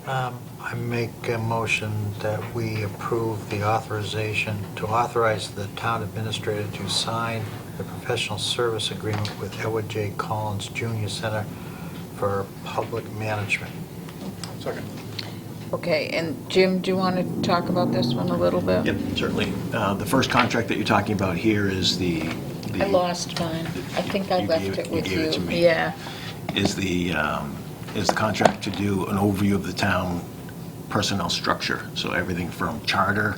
I make a motion that we approve the authorization to authorize the town administrator to sign the professional service agreement with Edward J. Collins Jr. Center for Public Management. Second. Okay, and Jim, do you want to talk about this one a little bit? Yep, certainly. The first contract that you're talking about here is the I lost mine. I think I You left gave it it- with you gave it to you. me. Yeah. is the contract to do an overview of the town personnel structure. So everything from charter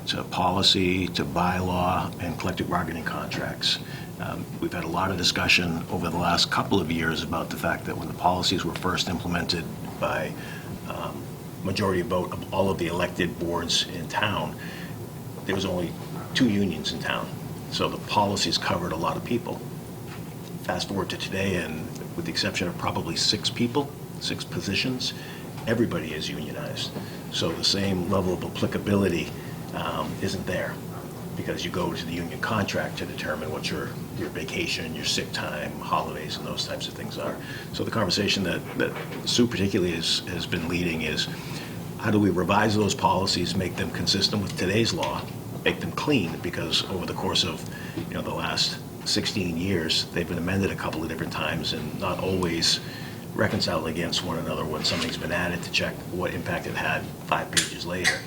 to policy to bylaw and collective bargaining contracts. We've had a lot of discussion over the last couple of years about the fact that when the policies were first implemented by majority vote of all of the elected boards in town, there was only 2 unions in town. So the policies covered a lot of people. Fast forward to today, and with the exception of probably 6 people, 6 positions, everybody is unionized. So the same level of applicability isn't there, because you go to the union contract to determine what your vacation, your sick time, holidays, and those types of things are. So the conversation that Sue particularly has been leading is, how do we revise those policies, make them consistent with today's law, make them clean, because over the course of the last 16 years, they've been amended a couple of different times and not always reconciled against one another when something's been added to check what impact it had 5 pages later.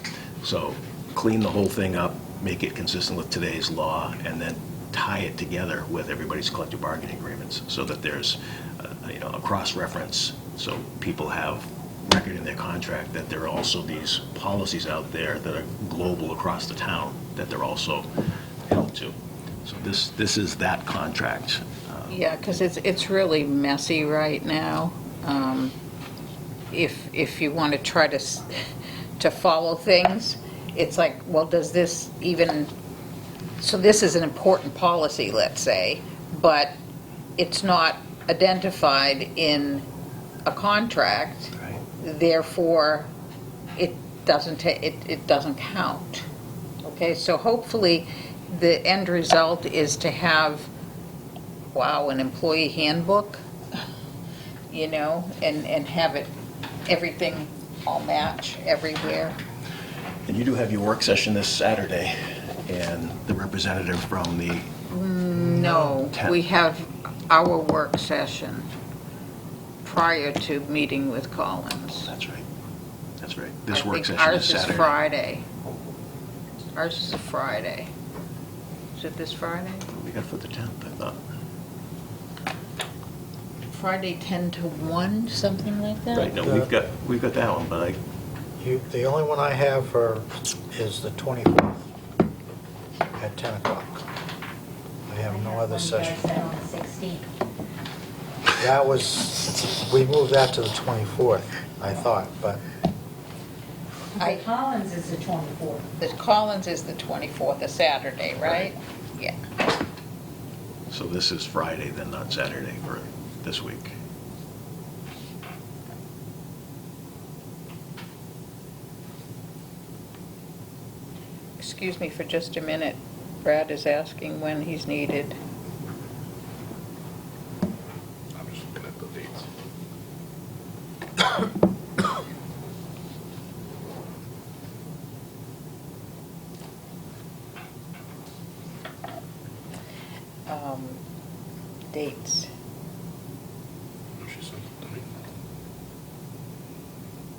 So clean the whole thing up, make it consistent with today's law, and then tie it together with everybody's collective bargaining agreements, so that there's, a cross-reference, so people have record in their contract that there are also these policies out there that are global across the town, that they're also held to. So this is that contract. Yeah, because it's really messy right now. If you want to try to follow things, it's like, well, does this even, so this is an important policy, let's say, but it's not identified in a contract, Right. therefore, it doesn't count. Okay, so hopefully, the end result is to have, an employee handbook, and have it, everything all match everywhere. And you do have your work session this Saturday, and the representative from the... No, we have our work session prior to meeting with Collins. That's right. That's right. This I work think session is Saturday. Ours is Friday. Ours is a Friday. Is it this Friday? We got for the 10th, I thought. Friday 10 to 1, something like that? Right, no, we've got that one, but The only one I have is the 24th at 10 o'clock. I have no other session. On the 16th. That was, we moved that to the 24th, I thought, but The Collins is the 24th. The Collins is the 24th, a Saturday, right? Yeah. so this is Friday, then not Saturday for this week. Excuse me for just a minute. Brad is asking when he's needed. I'm just looking at the dates. Dates. She sent it to me.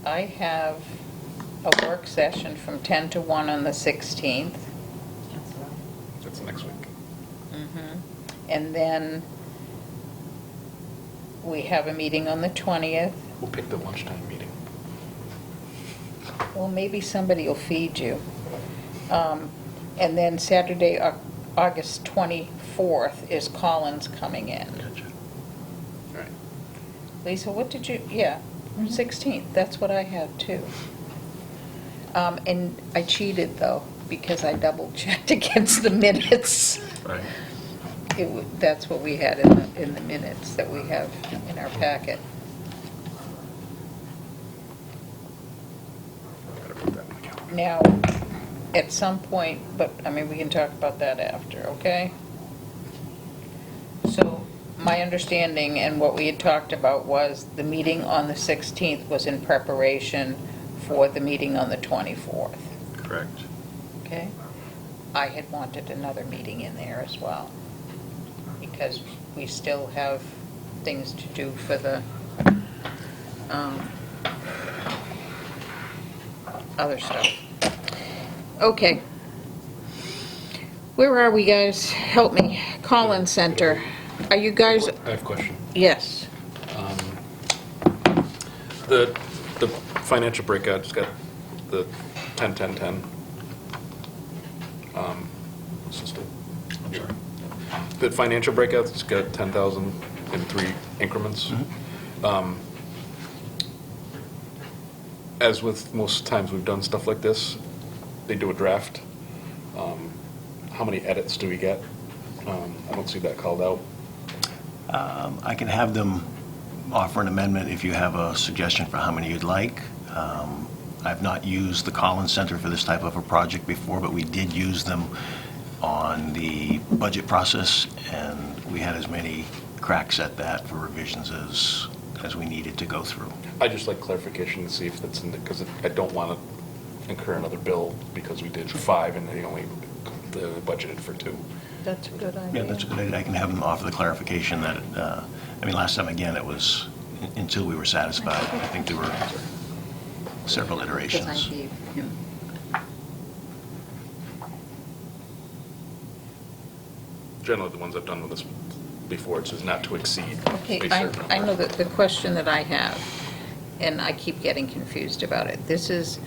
I have a work session from 10 to 1 on the 16th. That's right. That's next week. And then we have a meeting on the 20th. We'll pick the lunchtime meeting. Well, maybe somebody will feed you. And then Saturday, August 24th is Collins coming in. Gotcha. All right. Lisa, what did you, 16th, that's what I have too. And I cheated though, because I double checked against the minutes. Right. That's what we had in the minutes that we have in our packet. Gotta put that in the calendar. Now, at some point, but, we can talk about that after, okay? So, my understanding and what we had talked about was the meeting on the 16th was in preparation for the meeting on the 24th, Correct. okay? I had wanted another meeting in there as well, because we still have things to do for the other stuff. Okay. Where are we, guys? Help me. Collins Center. Are you guys, I have a question. yes. The financial breakout, it's got the 10, 10, 10. What's this do? I'm sorry. The financial breakout, it's got 10,000 in 3 increments. As with most times we've done stuff like this, they do a draft. How many edits do we get? I don't see that called out. I can have them offer an amendment if you have a suggestion for how many you'd like. I've not used the Collins Center for this type of a project before, but we did use them on the budget process, and we had as many cracks at that for revisions as we needed to go through. I just like clarification to see if that's in, because I don't want to incur another bill because we did 5 and they only budgeted for 2. That's a good idea. Yeah, that's a good idea. I can have them offer the clarification that, last time, again, it was until we were satisfied. I think there were several Because I iterations. gave him. generally the ones I've done with this before, it says not to exceed. Okay, a certain I number. know that the question that I have, and I keep getting confused about it, this is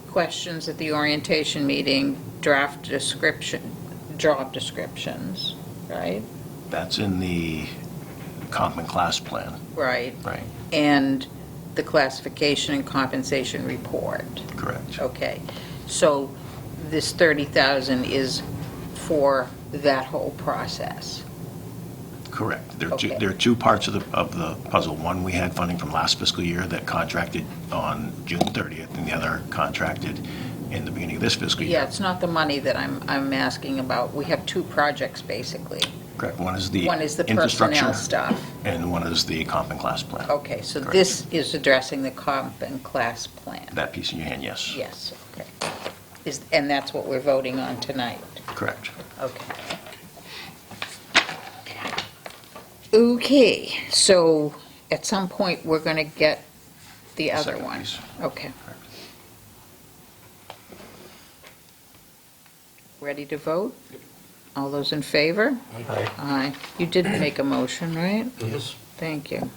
questions at the orientation meeting, draft description, job descriptions, right? That's in the comp and class plan, Right. right? And the classification and compensation report. Correct. Okay, so this 30,000 is for that whole process? Correct. Okay. There are two parts of the puzzle. One, we had funding from last fiscal year that contracted on June 30th, and the other contracted in the beginning of this fiscal year. Yeah, it's not the money that I'm asking about. We have two projects, basically. Correct. One is the One is the infrastructure, personnel stuff. and one is the comp and class plan. Okay, so Correct. this is addressing the comp and class plan? That piece in your hand, yes. Yes, okay. And that's what we're voting on tonight? Correct. Okay. Okay, so at some point, we're going to get the other second one? piece. Okay. Correct. Ready to vote? All those in favor? Aye. Aye. You didn't make a motion, right? Yes. Thank you.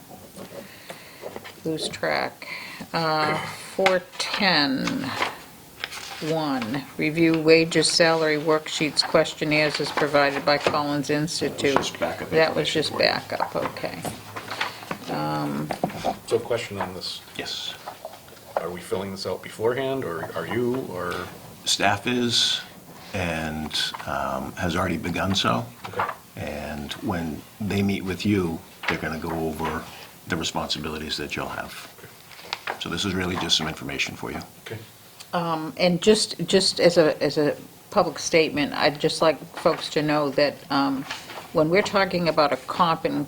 Lose track. 410, 1, review wages, salary worksheets, questionnaires as provided by Collins Institute. just backup That was information just for you. backup, okay. So question on this, Yes. are we filling this out beforehand, or are you, or? Staff is, and has already begun so. Okay. And when they meet with you, they're going to go over the responsibilities that you'll have. So this is really just some information for you. Okay. And just as a public statement, I'd just like folks to know that when we're talking about a comp and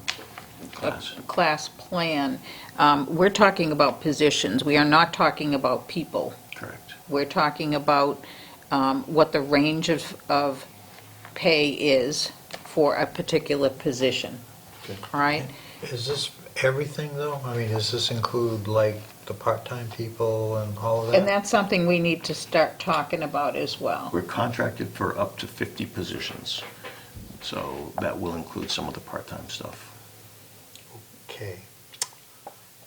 class plan, we're talking about positions. We are not talking about people. Correct. We're talking about what the range of pay is for a particular position. Okay. All right? Is this everything, though? I mean, does this include, like, the part-time people and all of that? And that's something we need to start talking about as well. We're contracted for up to 50 positions, so that will include some of the part-time stuff. Okay.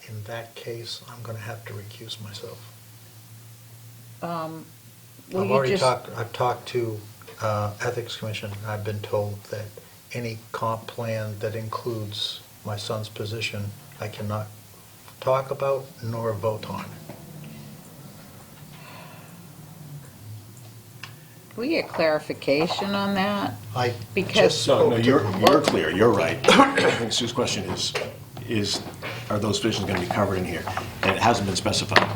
In that case, I'm going to have to recuse myself. Will I've you already just- I've talked to Ethics Commission, and I've been told that any comp plan that includes my son's position, I cannot talk about nor vote on. Can we get clarification on that? I Because- just No, spoke you're to... clear, you're right. I think Sue's question is, are those positions going to be covered in here? And it hasn't been specified.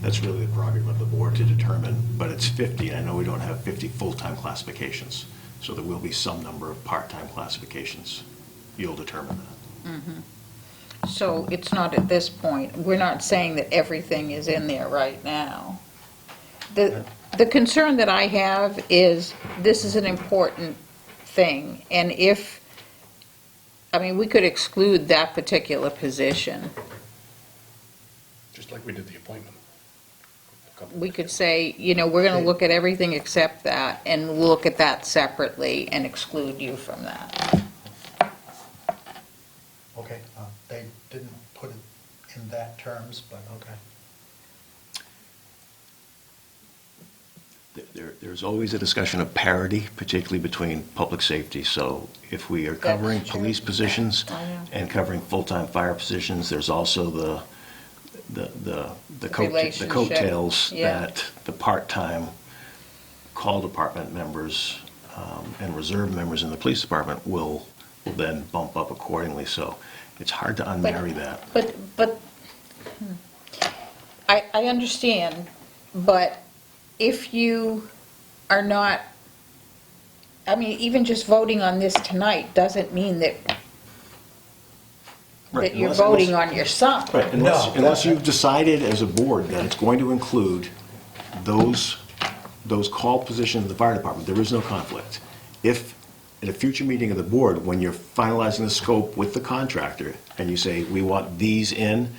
That's really the prerogative of the board to determine, but it's 50, and I know we don't have 50 full-time classifications, so there will be some number of part-time classifications. You'll determine that. So it's not at this point, we're not saying that everything is in there right now. The concern that I have is, this is an important thing, and if, I mean, we could exclude that particular position. Just like we did the appointment. We could say, you know, we're going to look at everything except that, and look at that separately and exclude you from that. Okay, they didn't put it in that terms, but okay. There's always a discussion of parity, particularly between public safety. So if we are covering That's true. police positions Oh, yeah. and covering full-time fire positions, there's also the Relationship. coattails Yeah. that the part-time call department members and reserve members in the police department will then bump up accordingly. So it's hard to unmarry that. But, I understand, but if you are not, I mean, even just voting on this tonight doesn't mean that Right, you're unless- voting on your son. Right, No. unless you've decided as a board that it's going to include those call positions in the fire department, there is no conflict. If, at a future meeting of the board, when you're finalizing the scope with the contractor, and you say, we want these in,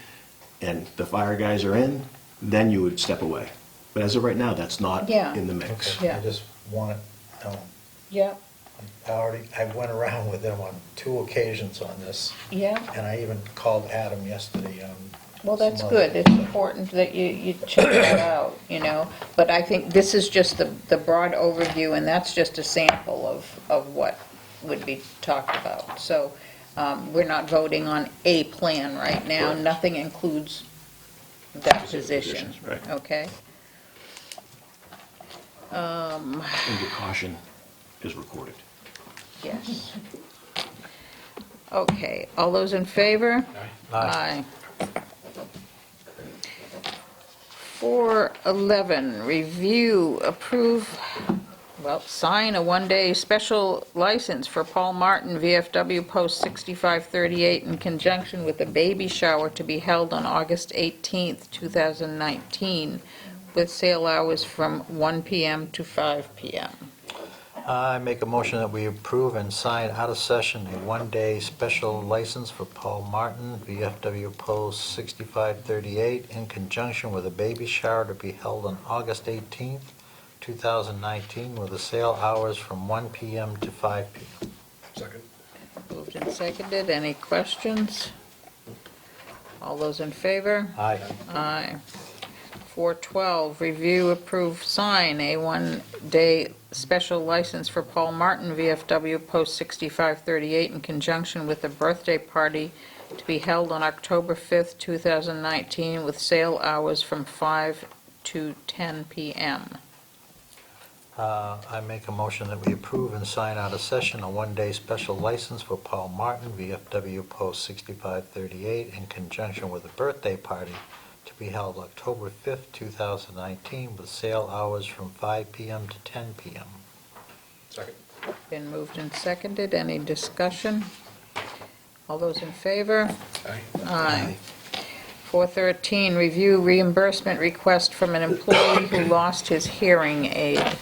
and the fire guys are in, then you would step away. But as of right now, that's not Yeah. in the mix. Okay, Yeah. I just want it known. Yeah, I went around with them on 2 occasions on this, yeah. and I even called Adam yesterday on. Well, that's some good. other- It's important that you check that out, But I think this is just the broad overview, and that's just a sample of what would be talked about. So we're not voting on a plan right now. Correct. Nothing includes that Specific position. positions, right. Okay? And your caution is recorded. Yes. Okay, all those in favor? Aye. 411, review, approve, sign a one-day special license for Paul Martin, VFW Post 6538, in conjunction with a baby shower to be held on August 18th, 2019, with sale hours from 1 PM to 5 PM. I make a motion that we approve and sign out of session a one-day special license for Paul Martin, VFW Post 6538, in conjunction with a baby shower to be held on August 18th, 2019, with the sale hours from 1 PM to 5 PM. Second. Moved and seconded, any questions? All those in favor? Aye. Aye. 412, review, approve, sign a one-day special license for Paul Martin, VFW Post 6538, in conjunction with a birthday party to be held on October 5th, 2019, with sale hours from 5 to 10 PM. I make a motion that we approve and sign out of session a one-day special license for Paul Martin, VFW Post 6538, in conjunction with a birthday party to be held October 5th, 2019, with sale hours from 5 PM to 10 PM. Second. Been moved and seconded, any discussion? All those in favor? Aye. Aye. 413, review reimbursement request from an employee who lost his hearing aid.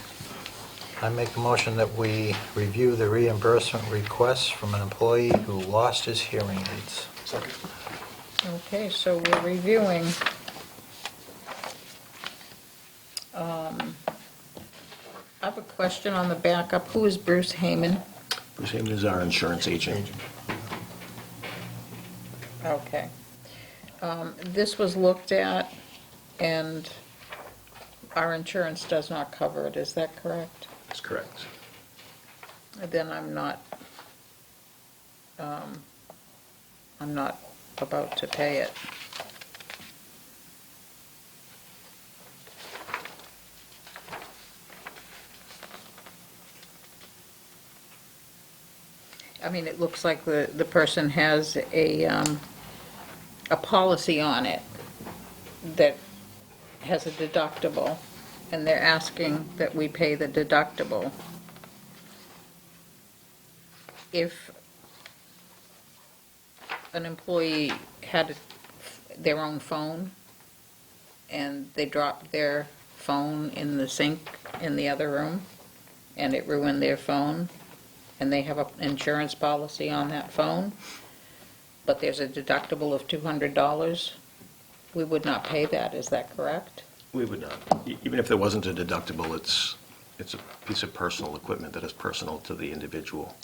I make a motion that we review the reimbursement requests from an employee who lost his hearing aids. Second. Okay, so we're reviewing. I have a question on the backup. Who is Bruce Hayman? Bruce Hammond is our insurance agent. Okay. This was looked at, and our insurance does not cover it, is that correct? That's correct. Then I'm not about to pay it. I mean, it looks like the person has a policy on it that has a deductible, and they're asking that we pay the deductible. If an employee had their own phone, and they dropped their phone in the sink in the other room, and it ruined their phone, and they have an insurance policy on that phone, but there's a deductible of $200, we would not pay that, is that correct? We would not. Even if there wasn't a deductible, it's a piece of personal equipment that is personal to the individual.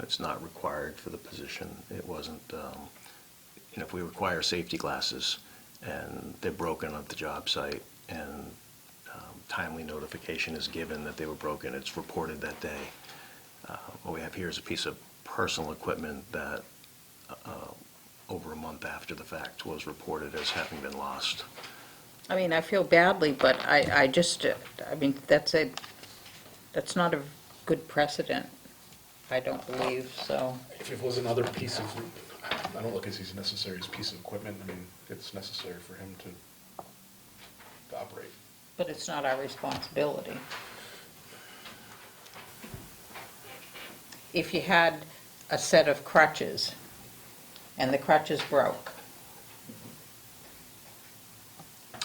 It's not required for the position. It wasn't, if we require safety glasses and they're broken at the job site and timely notification is given that they were broken, it's reported that day. What we have here is a piece of personal equipment that over a month after the fact was reported as having been lost. I mean, I feel badly, but I mean, that's not a good precedent, I don't believe, so. If it was another piece of, I don't look at it as necessary as piece of equipment. I mean, it's necessary for him to operate. But it's not our responsibility. If you had a set of crutches and the crutches broke,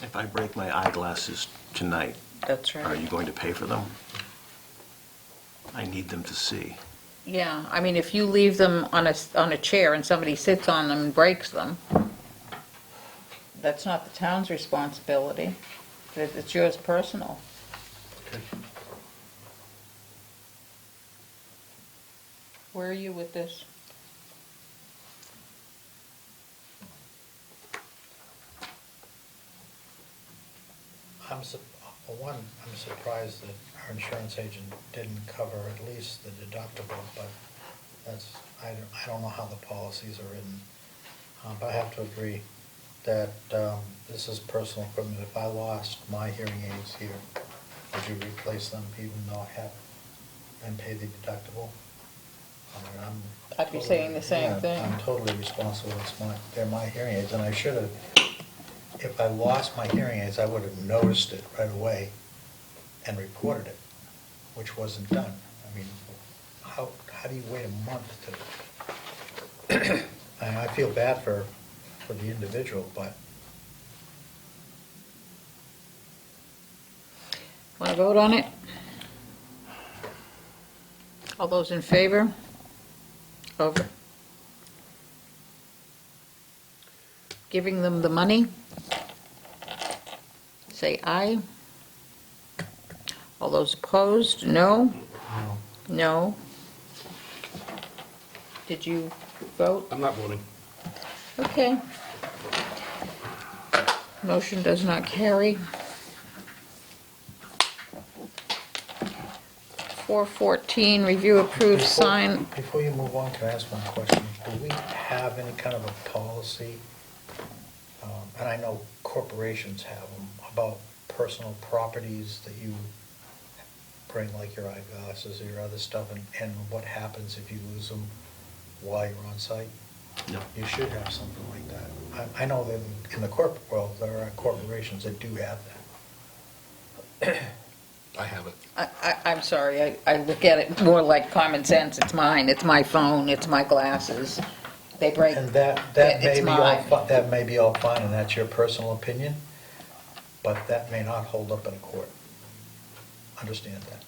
If I break my eyeglasses tonight, that's are right. you going to pay for them? I need them to see. Yeah, I mean, if you leave them on a chair and somebody sits on them and breaks them, that's not the town's responsibility. It's yours personal. Okay. Where are you with this? I'm surprised that our insurance agent didn't cover at least the deductible, but I don't know how the policies are written. But I have to agree that this is personal equipment. If I lost my hearing aids here, would you replace them even though I have, and pay the deductible? I mean, I'd be saying the same thing. I'm totally responsible. They're my hearing aids, and I should have, if I lost my hearing aids, I would have noticed it right away and reported it, which wasn't done. I mean, how do you wait a month to, I feel bad for the individual, but. Want to vote on it? All those in favor of giving them the money? Say aye. All those opposed, no? No. Did you vote? I'm not voting. Okay. Motion does not carry. 414, review approved sign. Before you move on, can I ask one question? Do we have any kind of a policy, and I know corporations have them, about personal properties that you bring, like your eyeglasses or your other stuff, and what happens if you lose them while you're on site? No. You should have something like that. I know that in the corporate world, there are corporations that do have that. I have it. I'm sorry, I look at it more like common sense. It's mine, it's my phone, it's my glasses. They break, And that it's may be all, mine. that may be all fine, and that's your personal opinion, but that may not hold up in a court. Understand that.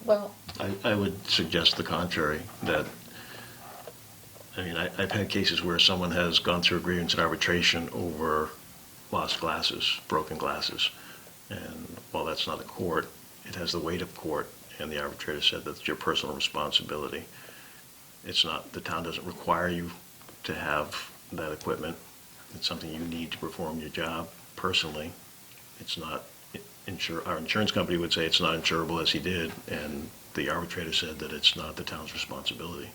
Well, I would suggest the contrary, that, I mean, I've had cases where someone has gone through a grievance and arbitration over lost glasses, broken glasses. And while that's not a court, it has the weight of court, and the arbitrator said that's your personal responsibility. It's not, the town doesn't require you to have that equipment. It's something you need to perform your job personally. It's not, our insurance company would say it's not insurable as he did, and the arbitrator said that it's not the town's responsibility.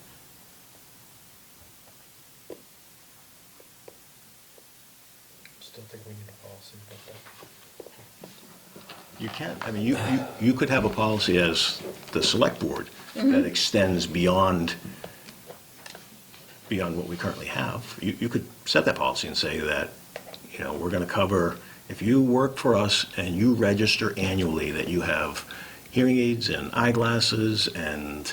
Still think we need a policy about that. You can, I mean, you could have a policy as the select board that extends beyond what we currently have. You could set that policy and say that, you know, we're going to cover, if you work for us and you register annually that you have hearing aids and eyeglasses and,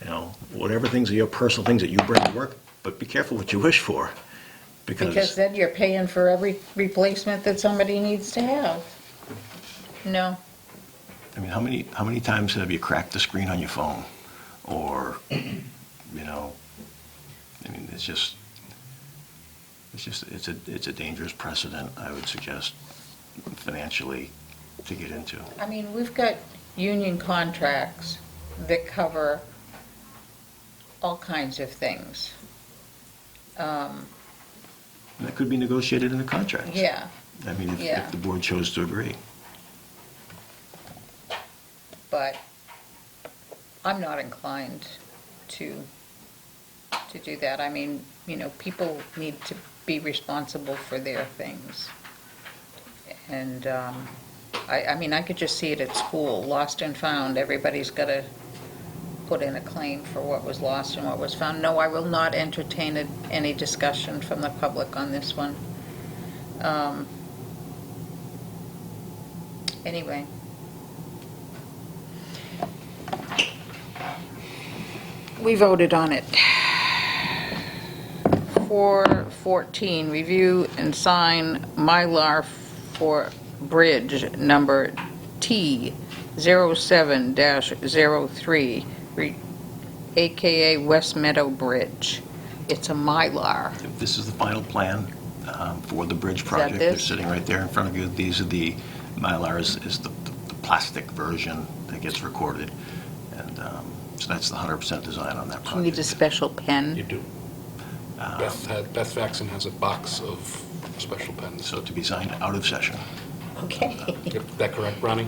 you know, whatever things are your personal things that you bring to work, but be careful what you wish for. because then you're paying for every replacement that somebody needs to have. No. I mean, how many times have you cracked the screen on your phone? Or, you know, I mean, it's a dangerous precedent, I would suggest, financially, to get into. I mean, we've got union contracts that cover all kinds of things. And that could be negotiated in the contracts. Yeah, I mean, Yeah. if the board chose to agree. but I'm not inclined to do that. I mean, you know, people need to be responsible for their things. And, I mean, I could just see it at school, lost and found, everybody's got to put in a claim for what was lost and what was found. No, I will not entertain any discussion from the public on this one. Anyway. We voted on it. 414, review and sign Mylar for bridge number T07-03, AKA West Meadow Bridge. It's a Mylar. This is the final plan for the bridge project. They're this? sitting right there in front of you. These are the, Mylar is the plastic version that gets recorded. And So that's the 100% design on that Do you need a project. special You pen? do. Beth Faxon has a box of special pens. So to be signed out of session. Okay. Is that correct, Ronnie?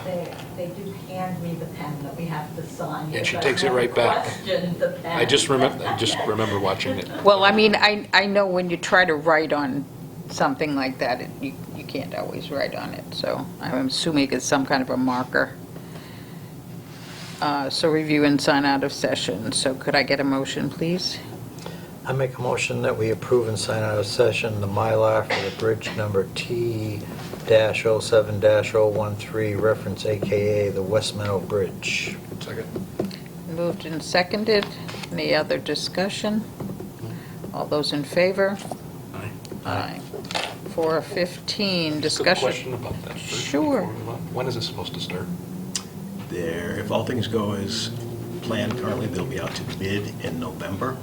They do hand me the pen that we have to sign. And she but takes I it right back. questioned the pen. I just remember watching it. Well, I mean, I know when you try to write on something like that, you can't always write on it, so I'm assuming it's some kind of a marker. So review and sign out of session. So could I get a motion, please? I make a motion that we approve and sign out of session the Mylar for the bridge number T-07-013, reference AKA the West Meadow Bridge. Second. Moved and seconded. Any other discussion? All those in favor? Aye. Aye. 4:15, Just a discussion. question about that. first Sure. before we move on. When is it supposed to start? There, if all things go as planned currently, they'll be out to bid in November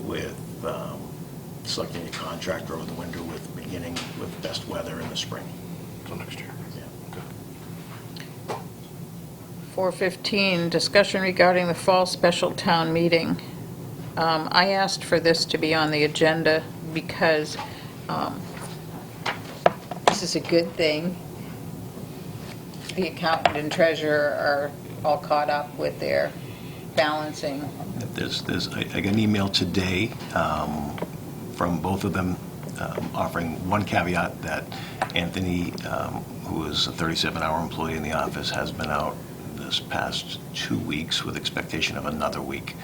with selecting a contractor over the winter with beginning with best weather in the spring. So next year. Yeah. Okay. 4:15, discussion regarding the fall special town meeting. I asked for this to be on the agenda because this is a good thing. The accountant and treasurer are all caught up with their balancing. I got an email today from both of them offering one caveat that Anthony, who is a 37-hour employee in the office, has been out this past 2 weeks with expectation of another week.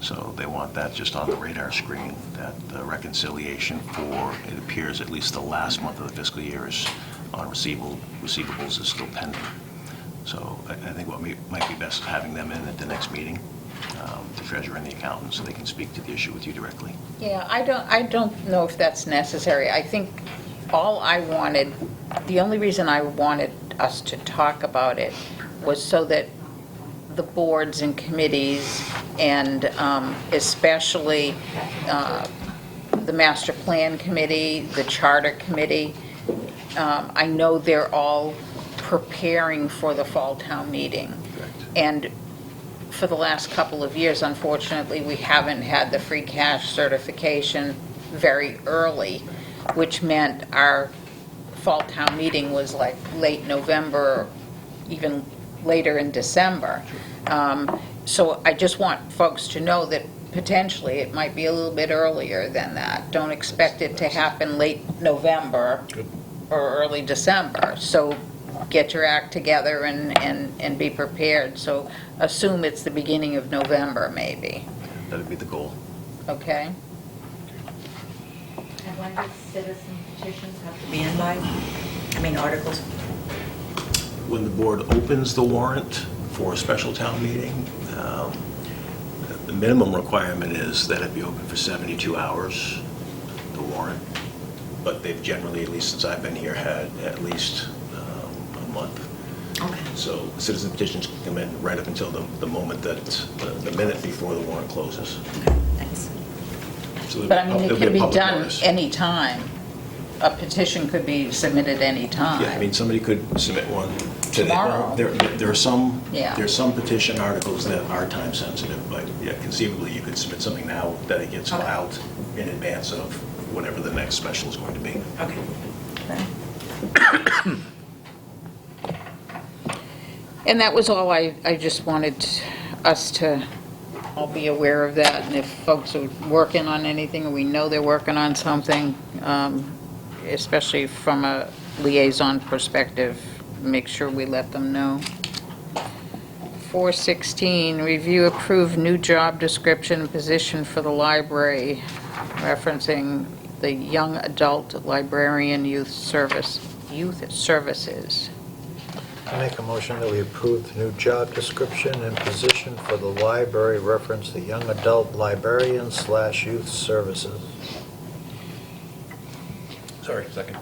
So they want that just on the radar screen, that the reconciliation for, it appears, at least the last month of the fiscal year is on receivables is still pending. So I think what might be best is having them in at the next meeting, the treasurer and the accountant, so they can speak to the issue with you directly. Yeah, I don't know if that's necessary. I think the only reason I wanted us to talk about it was so that the boards and committees, and especially the master plan committee, the charter committee, I know they're all preparing for the fall town meeting. Correct. And for the last couple of years, unfortunately, we haven't had the free cash certification very early, which meant our fall town meeting was like late November, even later in December. So I just want folks to know that potentially it might be a little bit earlier than that. Don't expect it to happen late November or early December. So get your act together and be prepared. So assume it's the beginning of November, maybe, That'd be the goal. okay? And when does citizen petitions have to be in by? I mean, articles? When the board opens the warrant for a special town meeting, the minimum requirement is that it be open for 72 hours, the warrant. But they've generally, at least since I've been here, had at least a month. Okay. So citizen petitions can come in right up until the moment that, the minute before the warrant closes. Okay, thanks. So But I mean, it there'll be can a be public done notice. anytime. A petition could be submitted anytime. Yeah, I mean, somebody could submit one today. Tomorrow. There are some, Yeah. there's some petition articles that are time sensitive, but yeah, conceivably you could submit something now that it gets Okay. filed in advance of whatever the next special is going to be. Okay. Okay. And that was all. I just wanted us to all be aware of that, and if folks are working on anything, or we know they're working on something, especially from a liaison perspective, make sure we let them know. 4:16, review approve new job description and position for the library, referencing the young adult librarian youth services. I make a motion that we approve the new job description and position for the library, reference the young adult librarian / youth services. Sorry, second.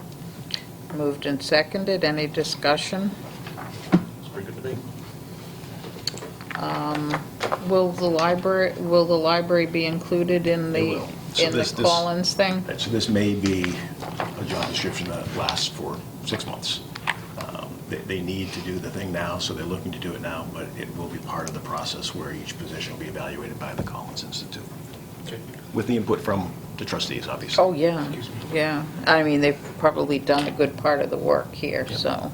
Moved and seconded. Any discussion? It's pretty good to me. Will the library be included in They the will. So in the this- Collins thing? So this may be a job description that lasts for 6 months. they need to do the thing now, so they're looking to do it now, but it will be part of the process where each position will be evaluated by the Collins Institute, Okay. with the input from the trustees, obviously. Oh, yeah, yeah. I mean, they've probably done a good part of the work here, so.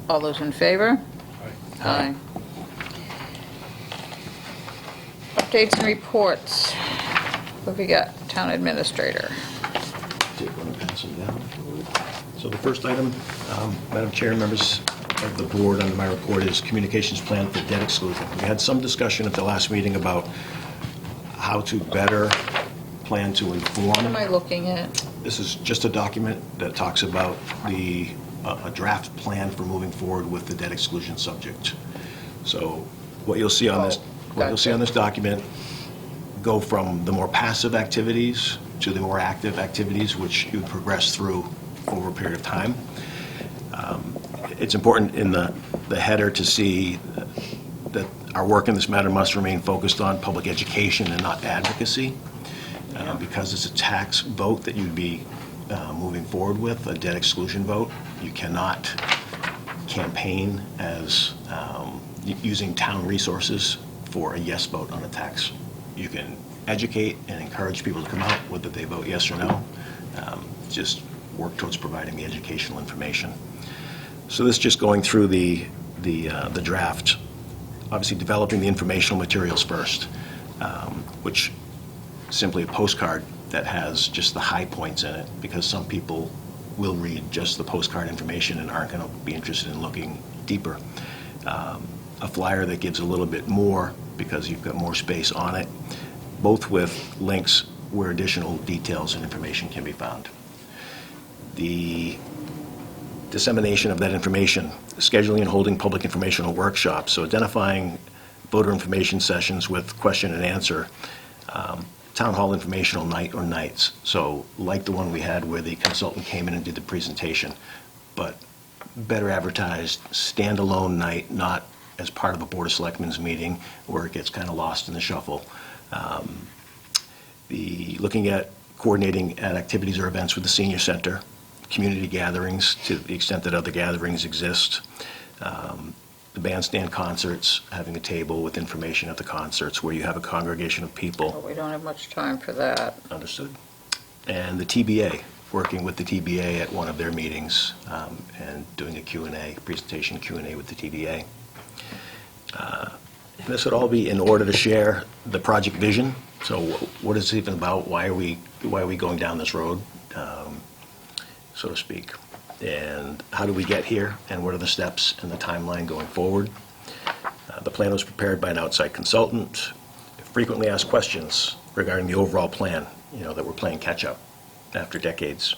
All those in favor? Aye. Updates and reports. What have we got? Town administrator. Did want to pass them down. So the first item, Madam Chair, members of the board, under my report is communications plan for debt exclusion. We had some discussion at the last meeting about how to better plan to What inform. am I looking at? This is just a document that talks about a draft plan for moving forward with the debt exclusion subject. So what you'll see on this, document, go from the more passive activities to the more active activities, which you progress through over a period of time. It's important in the header to see that our work in this matter must remain focused on public education and not advocacy. Because it's a tax vote that you'd be moving forward with, a debt exclusion vote. You cannot campaign as using town resources for a yes vote on a tax. You can educate and encourage people to come out, whether they vote yes or no. Just work towards providing the educational information. So this is just going through the draft. Obviously, developing the informational materials first, which simply a postcard that has just the high points in it, because some people will read just the postcard information and aren't going to be interested in looking deeper. A flyer that gives a little bit more because you've got more space on it, both with links where additional details and information can be found. The dissemination of that information, scheduling and holding public informational workshops, so identifying voter information sessions with question and answer, town hall informational night or nights. So like the one we had where the consultant came in and did the presentation, but better advertised, standalone night, not as part of a Board of Selectmen's meeting where it gets kind of lost in the shuffle. Looking at coordinating at activities or events with the senior center, community gatherings to the extent that other gatherings exist, the bandstand concerts, having a table with information at the concerts where you have a congregation of people. Oh, we don't have much time for that. Understood. And the TBA, working with the TBA at one of their meetings and doing a Q&A, presentation Q&A with the TBA. This would all be in order to share the project vision. So what is it even about? Why are we going down this road, so to speak? And how do we get here? And what are the steps and the timeline going forward? The plan was prepared by an outside consultant. Frequently asked questions regarding the overall plan, that we're playing catch up after decades.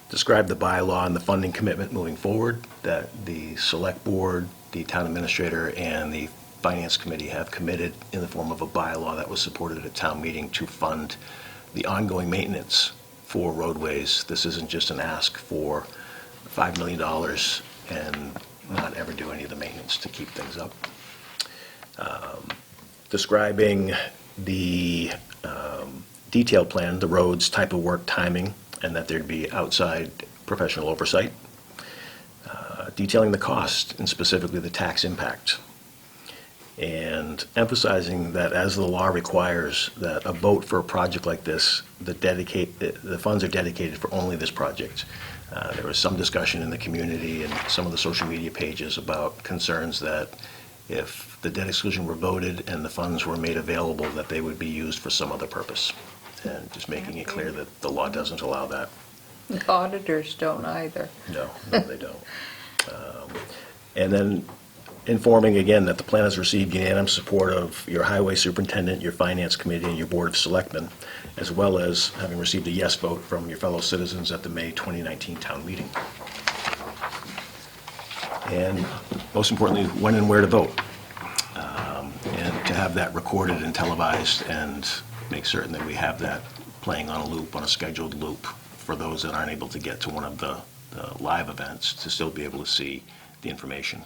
Describe the bylaw and the funding commitment moving forward that the select board, the town administrator, and the finance committee have committed in the form of a bylaw that was supported at a town meeting to fund the ongoing maintenance for roadways. This isn't just an ask for $5 million and not ever do any of the maintenance to keep things up. Describing the detailed plan, the roads, type of work, timing, and that there'd be outside professional oversight. Detailing the cost and specifically the tax impact. And emphasizing that as the law requires that a vote for a project like this, the funds are dedicated for only this project. There was some discussion in the community and some of the social media pages about concerns that if the debt exclusion were voted and the funds were made available, that they would be used for some other purpose. And just making it clear that the law doesn't allow that. The auditors don't either. No, they don't. And then informing again that the plan has received unanimous support of your highway superintendent, your finance committee, and your board of selectmen, as well as having received a yes vote from your fellow citizens at the May 2019 town meeting. And most importantly, when and where to vote. And to have that recorded and televised and make certain that we have that playing on a loop, on a scheduled loop, for those that aren't able to get to one of the live events to still be able to see the information.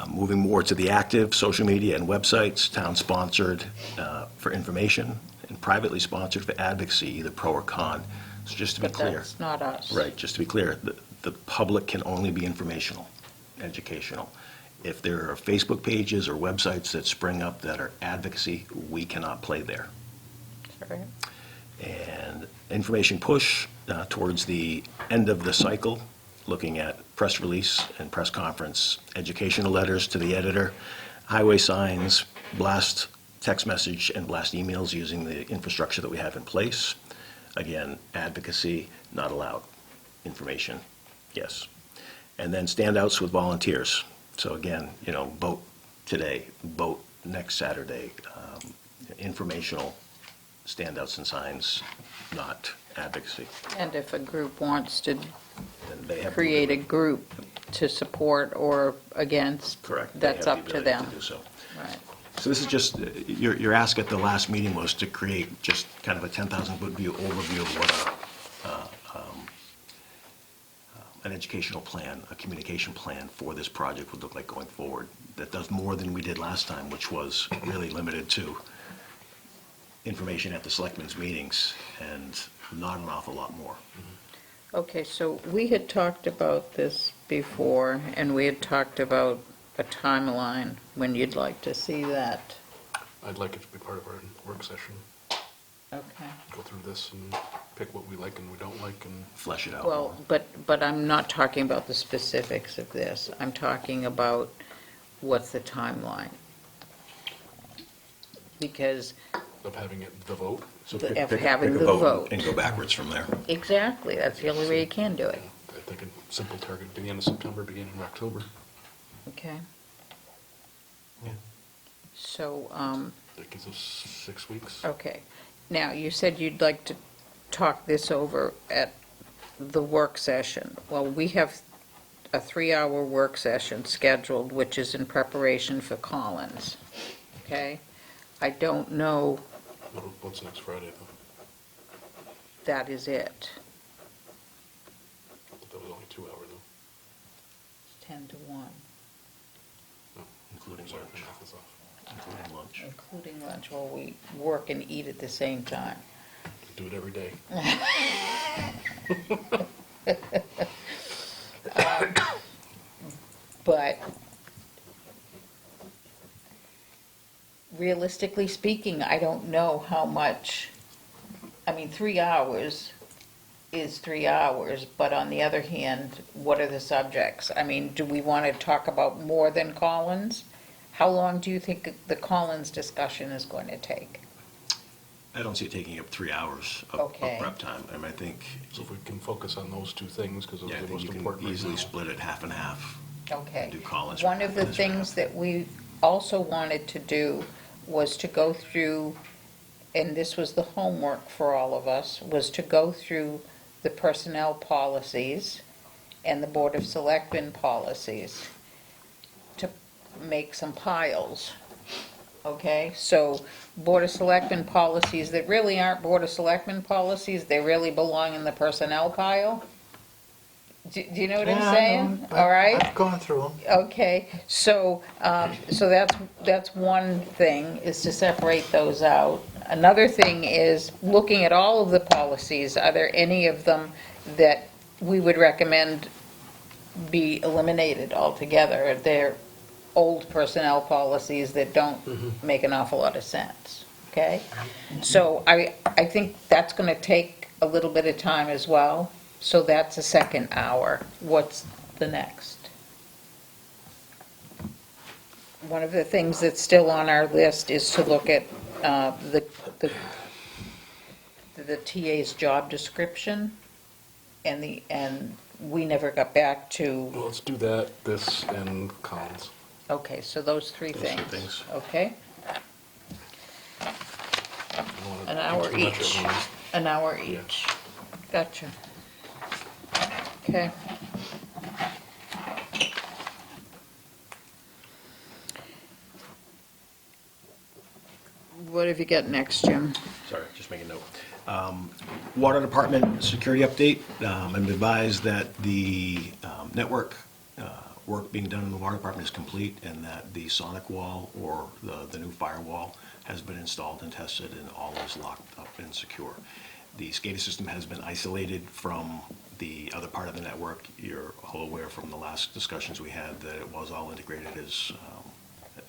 Moving more to the active social media and websites, town-sponsored for information and privately sponsored for advocacy, either pro or con. So just to be But clear. that's not us. Right, just to be clear, the public can only be informational, educational. If there are Facebook pages or websites that spring up that are advocacy, we cannot play there. Right. And information push towards the end of the cycle, looking at press release and press conference, educational letters to the editor, highway signs, blast text message and blast emails using the infrastructure that we have in place. Again, advocacy, not allowed. Information, yes. And then standouts with volunteers. So again, vote today, vote next Saturday. Informational standouts and signs, not advocacy. And if a group wants to And they have the create a ability- group to support or against, Correct. They that's have up the to ability them. do so. Right. So this is just, your ask at the last meeting was to create just kind of a 10,000-foot view overview of what an educational plan, a communication plan for this project would look like going forward. That does more than we did last time, which was really limited to information at the selectmen's meetings and not an awful lot more. Okay, so we had talked about this before, and we had talked about a timeline when you'd like to see that. I'd like it to be part of our work session, Okay. go through this and pick what we like and we don't like and Flesh it out. Well, but I'm not talking about the specifics of this. I'm talking about what's the timeline. Because, of having it, the vote. So the- pick- of pick- having pick a the vote. And go backwards from there. exactly, that's the only way you can do it. I think a simple target, the end of September, beginning of October. Okay? Yeah. So, That gives us 6 weeks. okay. Now, you said you'd like to talk this over at the work session. Well, we have a 3-hour work session scheduled, which is in preparation for Collins, okay? I don't know, What's next Friday, though? that is it. I thought that was only 2 hours, though. 10 to 1, No, Including sorry, lunch. my math is off. Including lunch. including lunch, while we work and eat at the same time. Do it every day. But realistically speaking, I don't know how much, 3 hours is 3 hours, but on the other hand, what are the subjects? Do we want to talk about more than Collins? How long do you think the Collins discussion is going to take? I don't see it taking up 3 hours of Okay. prep time. I think, So if we can focus on those two things, because those yeah, are I the think most you important can right easily now. split it half and half. Okay. Do Collins One of the for half. things that we also wanted to do was to go through, and this was the homework for all of us, was to go through the personnel policies and the Board of Selectmen policies to make some piles. Okay, so Board of Selectmen policies that really aren't Board of Selectmen policies, they really belong in the personnel pile. Do you know what I'm Yeah, I saying? know. All right? I've gone through them. Okay, so that's one thing, is to separate those out. Another thing is, looking at all of the policies, are there any of them that we would recommend be eliminated altogether? Are there old personnel policies that don't make an awful lot of sense? Okay? So I think that's gonna take a little bit of time as well. So that's a second hour. What's the next? One of the things that's still on our list is to look at the TA's job description, and we never got back to, Well, let's do that, this, and Collins. okay, so those three Those three things. things. Okay, I don't wanna an do hour too much at each. once. An hour Yeah. each. Gotcha. Okay. What have you got next, Jim? Sorry, just make a note. Water Department security update. I'm advised that the network work being done in the Water Department is complete, and that the sonic wall, or the new firewall, has been installed and tested, and all is locked up and secure. The SCADA system has been isolated from the other part of the network. You're all aware from the last discussions we had that it was all integrated as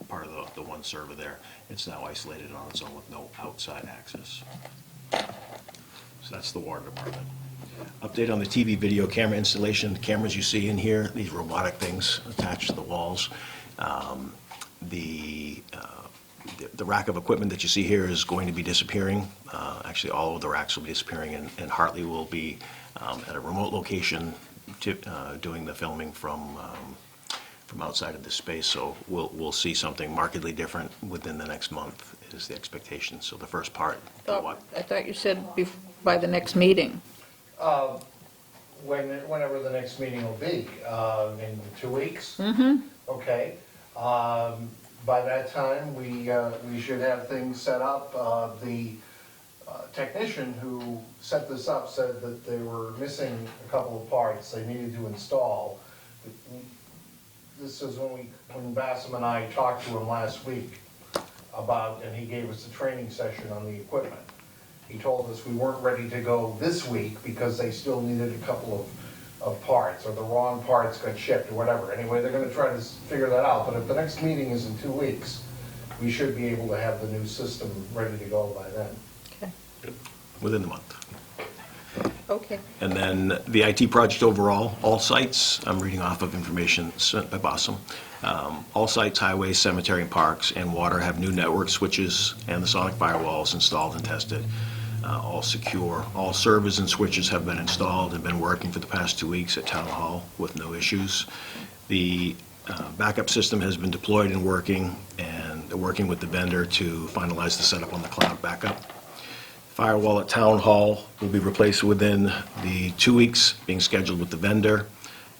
part of the one server there. It's now isolated on its own with no outside access. So that's the water department. Update on the TV video camera installation. The cameras you see in here, these robotic things attached to the walls. The rack of equipment that you see here is going to be disappearing. Actually, all of the racks will be disappearing, and Hartley will be at a remote location doing the filming from outside of this space. So we'll see something markedly different within the next month is the expectation. So the first part. I thought you said by the next meeting. Whenever the next meeting will be, in 2 weeks? Mm-hmm. Okay. By that time, we should have things set up. The technician who set this up said that they were missing a couple of parts they needed to install. This is when Bassam and I talked to him last week about, and he gave us a training session on the equipment. He told us we weren't ready to go this week because they still needed a couple of parts, or the wrong parts got shipped, or whatever. Anyway, they're gonna try to figure that out, but if the next meeting is in 2 weeks, we should be able to have the new system ready to go by then. Okay. Within the month. Okay. And then the IT project overall, all sites, I'm reading off of information sent by Bossum. All sites, highways, cemetery, and parks, and water have new network switches and the sonic firewalls installed and tested. All secure. All servers and switches have been installed and been working for the past 2 weeks at Town Hall with no issues. The backup system has been deployed and they're working with the vendor to finalize the setup on the cloud backup. Firewall at Town Hall will be replaced within the 2 weeks, being scheduled with the vendor.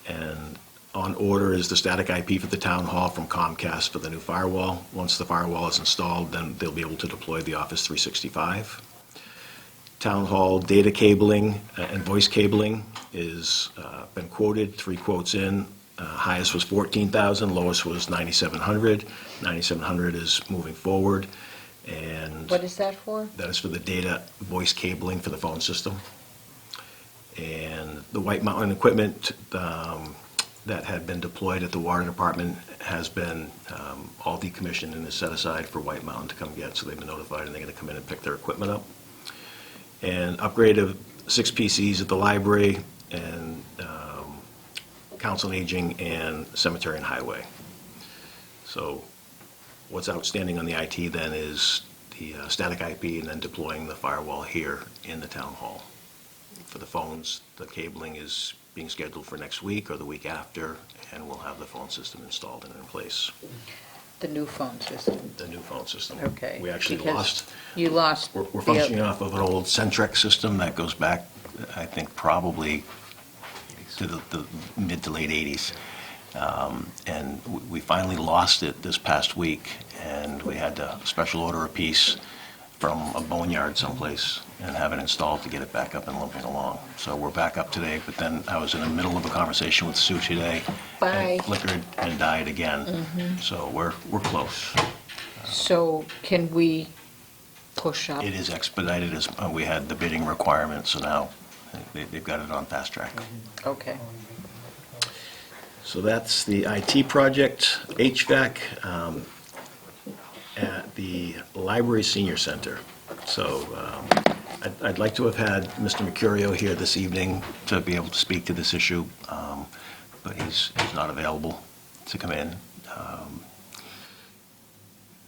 And on order is the static IP for the Town Hall from Comcast for the new firewall. Once the firewall is installed, then they'll be able to deploy the Office 365. Town Hall data cabling and voice cabling is been quoted, 3 quotes in. Highest was $14,000, lowest was $9,700. $9,700 is moving forward. And What is that for? that is for the data voice cabling for the phone system. And the White Mountain equipment that had been deployed at the water department has been all decommissioned and is set aside for White Mountain to come get. So they've been notified and they're going to come in and pick their equipment up. And upgrade of 6 PCs at the library and Council on Aging and Cemetery and Highway. So what's outstanding on the IT then is the static IP and then deploying the firewall here in the Town Hall. For the phones, the cabling is being scheduled for next week or the week after, and we'll have the phone system installed and in place. The new phone system. The new phone system. Okay. We actually Because lost. You lost. We're functioning off of an old Centrex system that goes back, I think, probably to the mid to late 80s. And we finally lost it this past week, and we had to special order a piece from a boneyard someplace and have it installed to get it back up and limping along. So we're back up today, but then I was in the middle of a conversation with Sue today. Bye. And flickered and died again. Mm-hmm. So we're close. So can we push up? It is expedited as we had the bidding requirements, so now they've got it on fast track. Okay. So that's the IT project, HVAC, at the Library Senior Center. So I'd like to have had Mr. Mercurio here this evening to be able to speak to this issue, but he's not available to come in.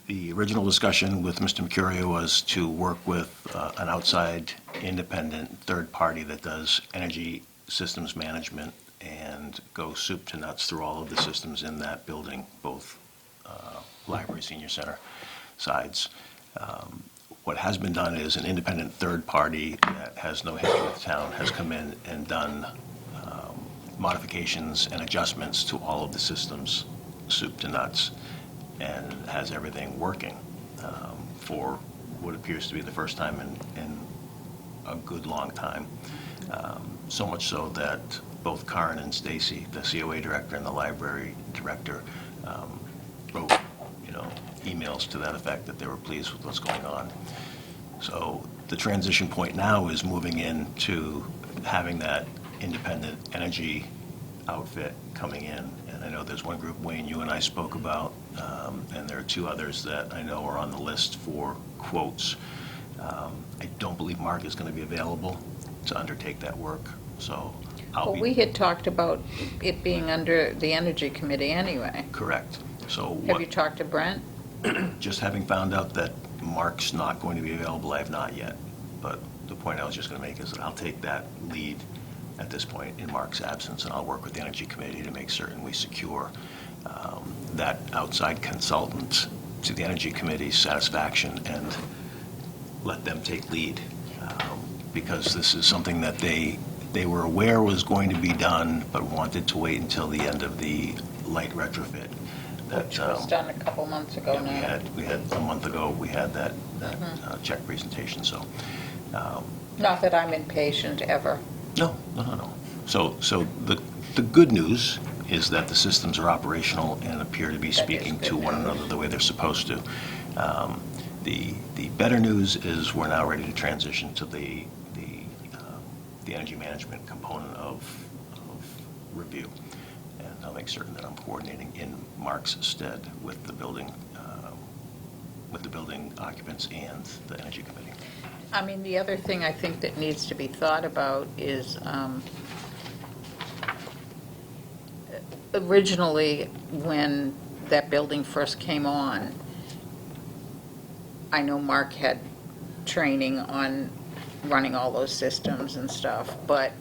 The original discussion with Mr. Mercurio was to work with an outside independent third party that does energy systems management and go soup to nuts through all of the systems in that building, both library, senior center sides. What has been done is an independent third party that has no history with the town has come in and done modifications and adjustments to all of the systems, soup to nuts, and has everything working for what appears to be the first time in a good long time. So much so that both Karen and Stacy, the COA director and the library director, wrote emails to that effect that they were pleased with what's going on. So the transition point now is moving into having that independent energy outfit coming in. And I know there's one group, Wayne, you and I spoke about, and there are two others that I know are on the list for quotes. I don't believe Mark is going to be available to undertake that work, so I'll Well, be... we had talked about it being under the Energy Committee anyway. Correct. So Have you talked to Brent? just having found out that Mark's not going to be available, I have not yet. But the point I was just going to make is that I'll take that lead at this point in Mark's absence, and I'll work with the Energy Committee to make certain we secure that outside consultant to the Energy Committee's satisfaction and let them take lead. Because this is something that they were aware was going to be done, but wanted to wait until the end of the light retrofit. Which was done a couple months ago Yeah, now. we had a month ago, we had that check presentation, so. Not that I'm impatient ever. No. So the good news is that the systems are operational and appear to be That is speaking good to one news. another the way they're supposed to. The better news is we're now ready to transition to the energy management component of review. And I'll make certain that I'm coordinating in Mark's stead with the building occupants and the Energy Committee. I mean, the other thing I think that needs to be thought about is, originally, when that building first came on, I know Mark had training on running all those systems and stuff, but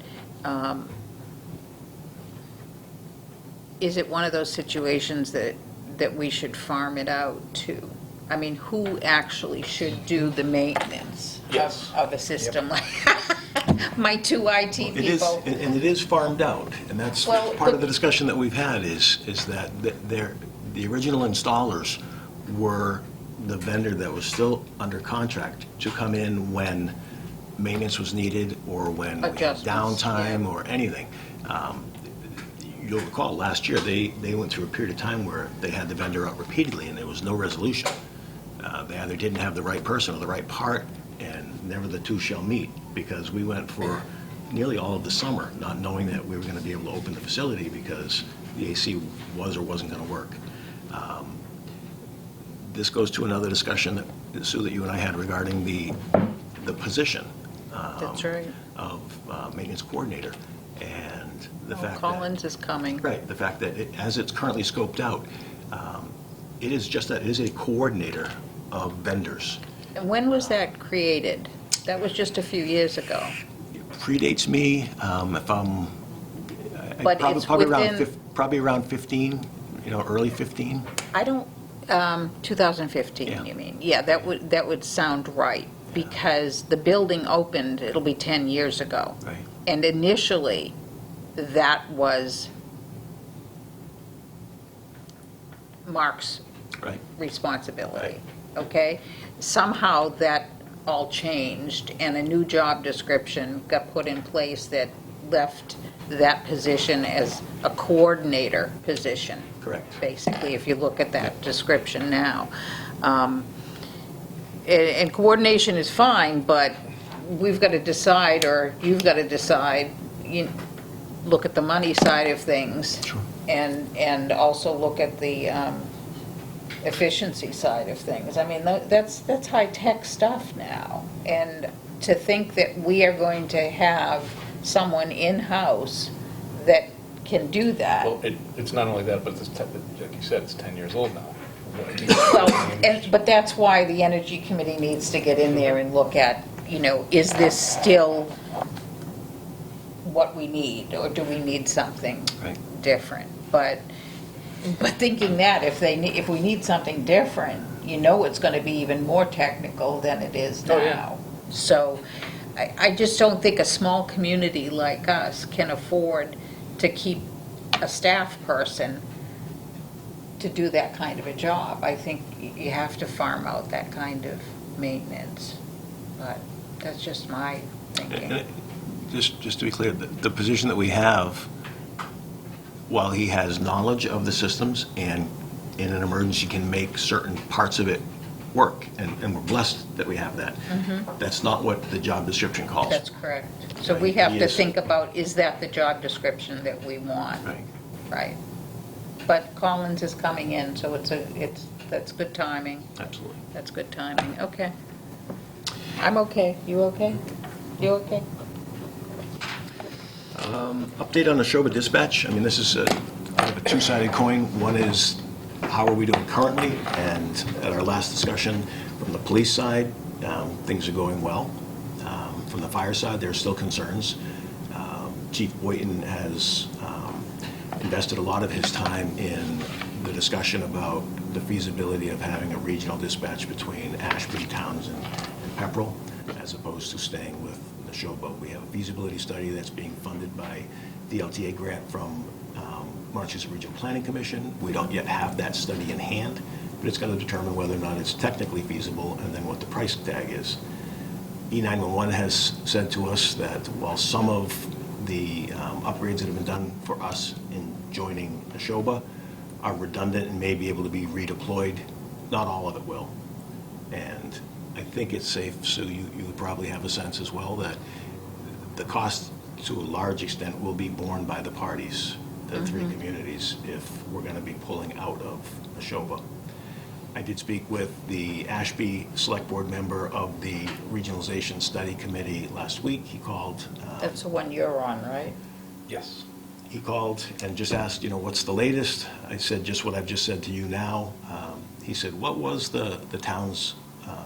is it one of those situations that we should farm it out to? I mean, who actually should do the maintenance Yes. of a system like my two IT It is, people? and it is farmed out, and that's Well, part of but- the discussion that we've had is that the original installers were the vendor that was still under contract to come in when maintenance was needed or when we had Adjustments, downtime yeah. or anything. You'll recall, last year, they went through a period of time where they had the vendor out repeatedly and there was no resolution. They either didn't have the right person or the right part, and never the two shall meet, because we went for nearly all of the summer not knowing that we were going to be able to open the facility because the AC was or wasn't going to work. This goes to another discussion that, Sue, that you and I had regarding the position That's right. of maintenance coordinator, and the Oh, fact that... Collins is coming. Right, the fact that as it's currently scoped out, it is just that, it is a coordinator of vendors. And when was that created? That was just a few years ago. It predates me, if I'm... But probably- it's probably around within- Probably around 15, early 15. I don't, 2015, Yeah. you mean? Yeah, that would sound right, because the building opened, it'll be 10 years ago. Right. And initially, that was Mark's Right. responsibility, okay? Somehow that all changed, and a new job description got put in place that left that position as a coordinator position. Correct. Basically, if you look at that description now. And coordination is fine, but we've got to decide, or you've got to decide, look at the money side of things. Sure. And also look at the efficiency side of things. I mean, that's high-tech stuff now. And to think that we are going to have someone in-house that can do that. Well, it's not only that, but like you said, it's 10 years old now. Well, but that's why the Energy Committee needs to get in there and look at, is this still what we need, or do we need something Right. different? But thinking that if we need something different, it's going to be even more technical than it is now. Oh, yeah. So I just don't think a small community like us can afford to keep a staff person to do that kind of a job. I think you have to farm out that kind of maintenance. But that's just my thinking. Just to be clear, the position that we have, while he has knowledge of the systems and in an emergency can make certain parts of it work, and we're blessed that we have that. That's not what the job description calls. That's correct. So we have to Yes. think about, is that the job description that we want? Right. Right. But Collins is coming in, so that's good timing. Absolutely. That's good timing, okay. I'm okay. You okay? You okay? Update on the Neshoba dispatch. I mean, this is kind of a two-sided coin. One is, how are we doing currently? And at our last discussion, from the police side, things are going well. From the fire side, there are still concerns. Chief Boynton has invested a lot of his time in the discussion about the feasibility of having a regional dispatch between Ashby, Townsend, and Pepperell, as opposed to staying with Neshoba. We have a feasibility study that's being funded by the LTA grant from Massachusetts Regional Planning Commission. We don't yet have that study in hand, but it's going to determine whether or not it's technically feasible and then what the price tag is. E911 has said to us that while some of the upgrades that have been done for us in joining Neshoba are redundant and may be able to be redeployed, not all of it will. And I think it's safe, so you probably have a sense as well, that the cost to a large extent will be borne by the parties, the three communities, if we're going to be pulling out of Neshoba. I did speak with the Ashby Select Board member of the Regionalization Study Committee last week. He called. That's the one you're on, right? Yes. He called and just asked, what's the latest? I said just what I've just said to you now. He said, what was the town's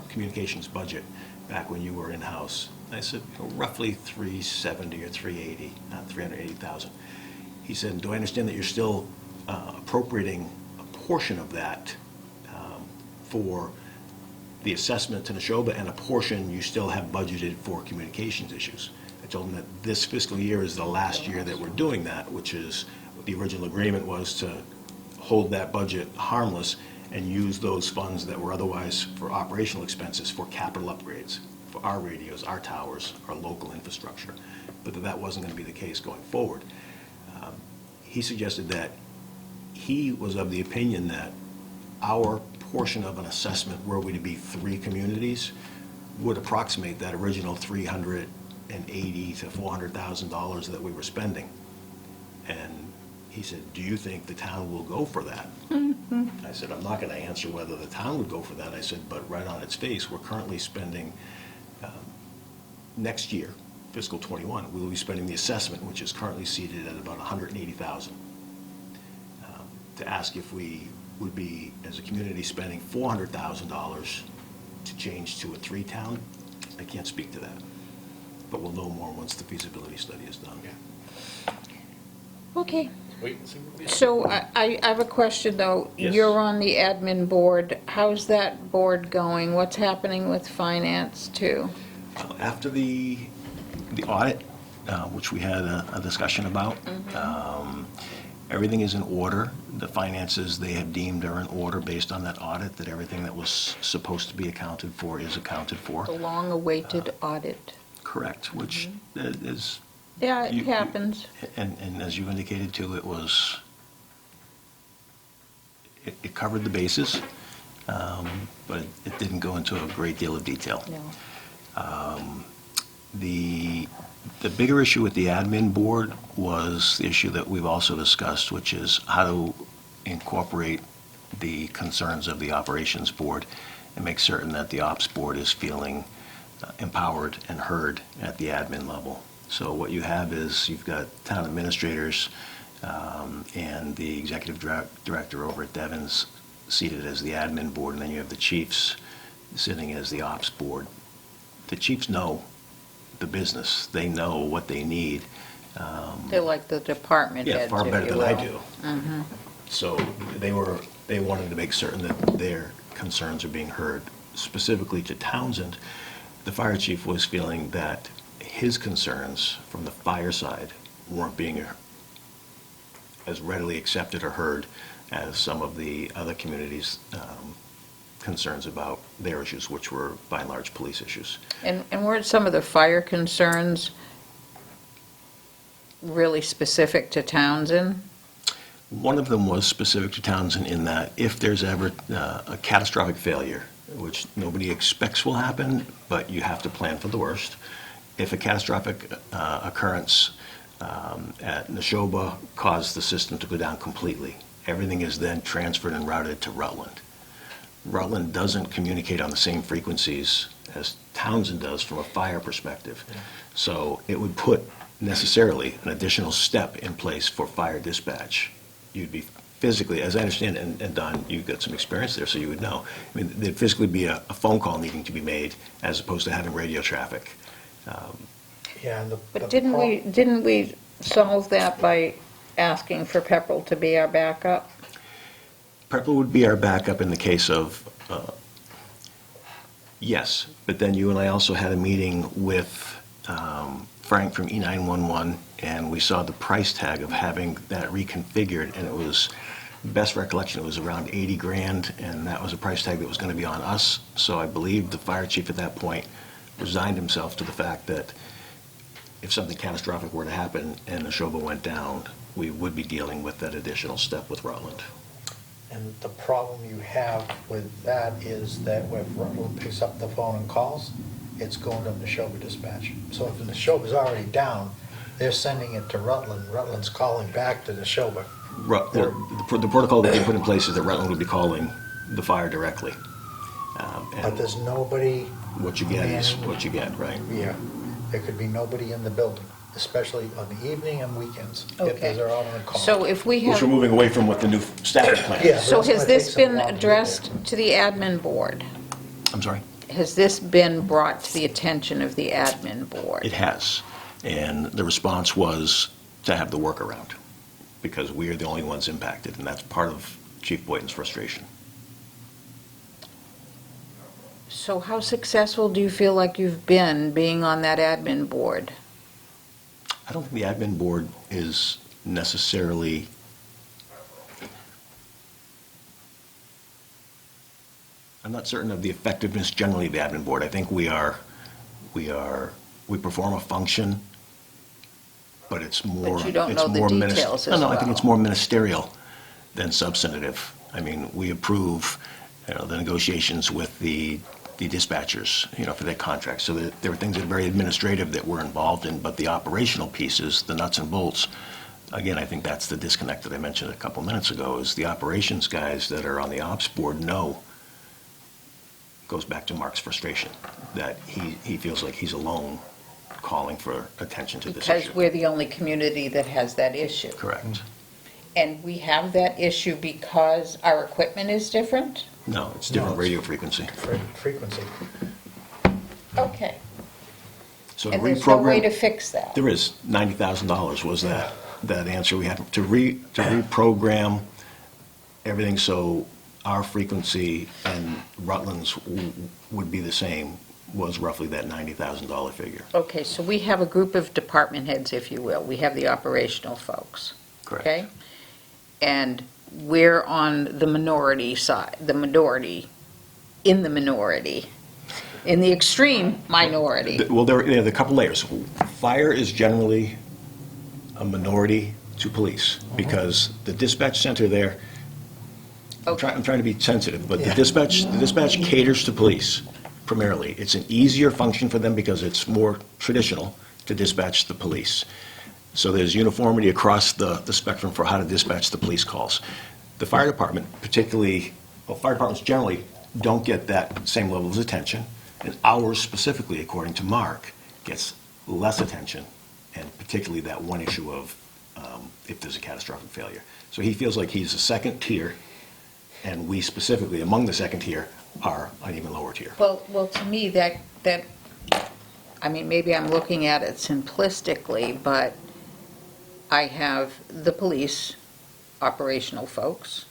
communications budget back when you were in-house? I said, roughly 370 or 380, not 380,000. He said, do I understand that you're still appropriating a portion of that for the assessment to Neshoba, and a portion you still have budgeted for communications issues? I told him that this fiscal year is the last year that we're doing that, which is, the original agreement was to hold that budget harmless and use those funds that were otherwise for operational expenses for capital upgrades, for our radios, our towers, our local infrastructure, but that wasn't going to be the case going forward. He suggested that he was of the opinion that our portion of an assessment, were we to be 3 communities, would approximate that original $380,000 to $400,000 that we were spending. And he said, do you think the town will go for that? I said, I'm not going to answer whether the town would go for that. I said, but right on its face, we're currently spending, next year, fiscal '21, we will be spending the assessment, which is currently seated at about $180,000. To ask if we would be, as a community, spending $400,000 to change to a 3-town, I can't speak to that. But we'll know more once the feasibility study is done. Okay. Wait and see what we So I have a question, though. Yes. You're on the admin board. How's that board going? What's happening with finance, too? After the audit, which we had a discussion about, everything is in order. The finances they have deemed are in order based on that audit, that everything that was supposed to be accounted for is accounted for. The long-awaited audit. Correct, which is... Yeah, it you- happens. And as you indicated too, it covered the bases, but it didn't go into a great deal of detail. No. The bigger issue with the admin board was the issue that we've also discussed, which is how to incorporate the concerns of the operations board and make certain that the ops board is feeling empowered and heard at the admin level. So what you have is, you've got town administrators and the executive director over at Devon's seated as the admin board, and then you have the chiefs sitting as the ops board. The chiefs know the business. They know what they need. They're like the department heads, Yeah, far if better you than I will. do. So they wanted to make certain that their concerns are being heard. Specifically to Townsend, the fire chief was feeling that his concerns from the fire side weren't being as readily accepted or heard as some of the other communities' concerns about their issues, which were by and large police issues. And weren't some of the fire concerns really specific to Townsend? One of them was specific to Townsend in that if there's ever a catastrophic failure, which nobody expects will happen, but you have to plan for the worst. If a catastrophic occurrence at Neshoba caused the system to go down completely, everything is then transferred and routed to Rutland. Rutland doesn't communicate on the same frequencies as Townsend does from a fire perspective. So it would put necessarily an additional step in place for fire dispatch. You'd be physically, as I understand, and Don, you've got some experience there, so you would know. I mean, there'd physically be a phone call needing to be made as opposed to having radio traffic. Yeah, and But didn't we solve that by asking for Pepperell to be our backup? Purple would be our backup in the case of, yes, but then you and I also had a meeting with Frank from E911, and we saw the price tag of having that reconfigured, and it was, best recollection, it was around 80 grand, and that was a price tag that was going to be on us. So I believe the fire chief at that point resigned himself to the fact that if something catastrophic were to happen and the Neshoba went down, we would be dealing with that additional step with Rutland. And the problem you have with that is that when Rutland picks up the phone and calls, it's going to Neshoba dispatch. So if the Neshoba's already down, they're sending it to Rutland. Rutland's calling back to Neshoba. The protocol that they put in place is that Rutland would be calling the fire directly. But And there's nobody. what you get is what you get, right? Yeah, there could be nobody in the building, especially on the evening and weekends, if Okay. they're out on a call. So if we Which we're have, moving away from what the new status plan Yeah. is. so That's gonna has this take some been while to get addressed there. to the admin board? I'm sorry? Has this been brought to the attention of the admin board? It has. And the response was to have the workaround, because we are the only ones impacted, and that's part of Chief Boynton's frustration. So how successful do you feel like you've been being on that admin board? I don't think the admin board is necessarily, I'm not certain of the effectiveness generally of the admin board. I think we perform a function, but it's more. But you don't it's know the more details as No, I think well. it's more ministerial than substantive. I mean, we approve, the negotiations with the dispatchers, for their contracts. So there were things that are very administrative that we're involved in, but the operational pieces, the nuts and bolts, again, I think that's the disconnect that I mentioned a couple minutes ago, is the operations guys that are on the ops board know, goes back to Mark's frustration, that he feels like he's alone calling for attention to this issue. Because we're the only community that has that issue. Correct. And we have that issue because our equipment is different? No, it's different No, it's- radio frequency. Frequency. Okay. So to And there's no way to reprogram, fix that? there is $90,000 was that answer we had to reprogram everything so our frequency and Rutland's would be the same, was roughly that $90,000 figure. Okay, so we have a group of department heads, if you will. We have the operational folks. Correct. Okay? And we're on the minority side, in the extreme minority. Well, there are a couple layers. Fire is generally a minority to police, because the dispatch center there, I'm trying to be sensitive, but the Yeah. dispatch caters to police primarily. It's an easier function for them because it's more traditional to dispatch the police. So there's uniformity across the spectrum for how to dispatch the police calls. The fire department particularly, fire departments generally don't get that same level of attention, and ours specifically, according to Mark, gets less attention, and particularly that one issue of if there's a catastrophic failure. So he feels like he's a second tier, and we specifically, among the second tier, are an even lower tier. Well, to me, that, I mean, maybe I'm looking at it simplistically, but I have the police operational folks,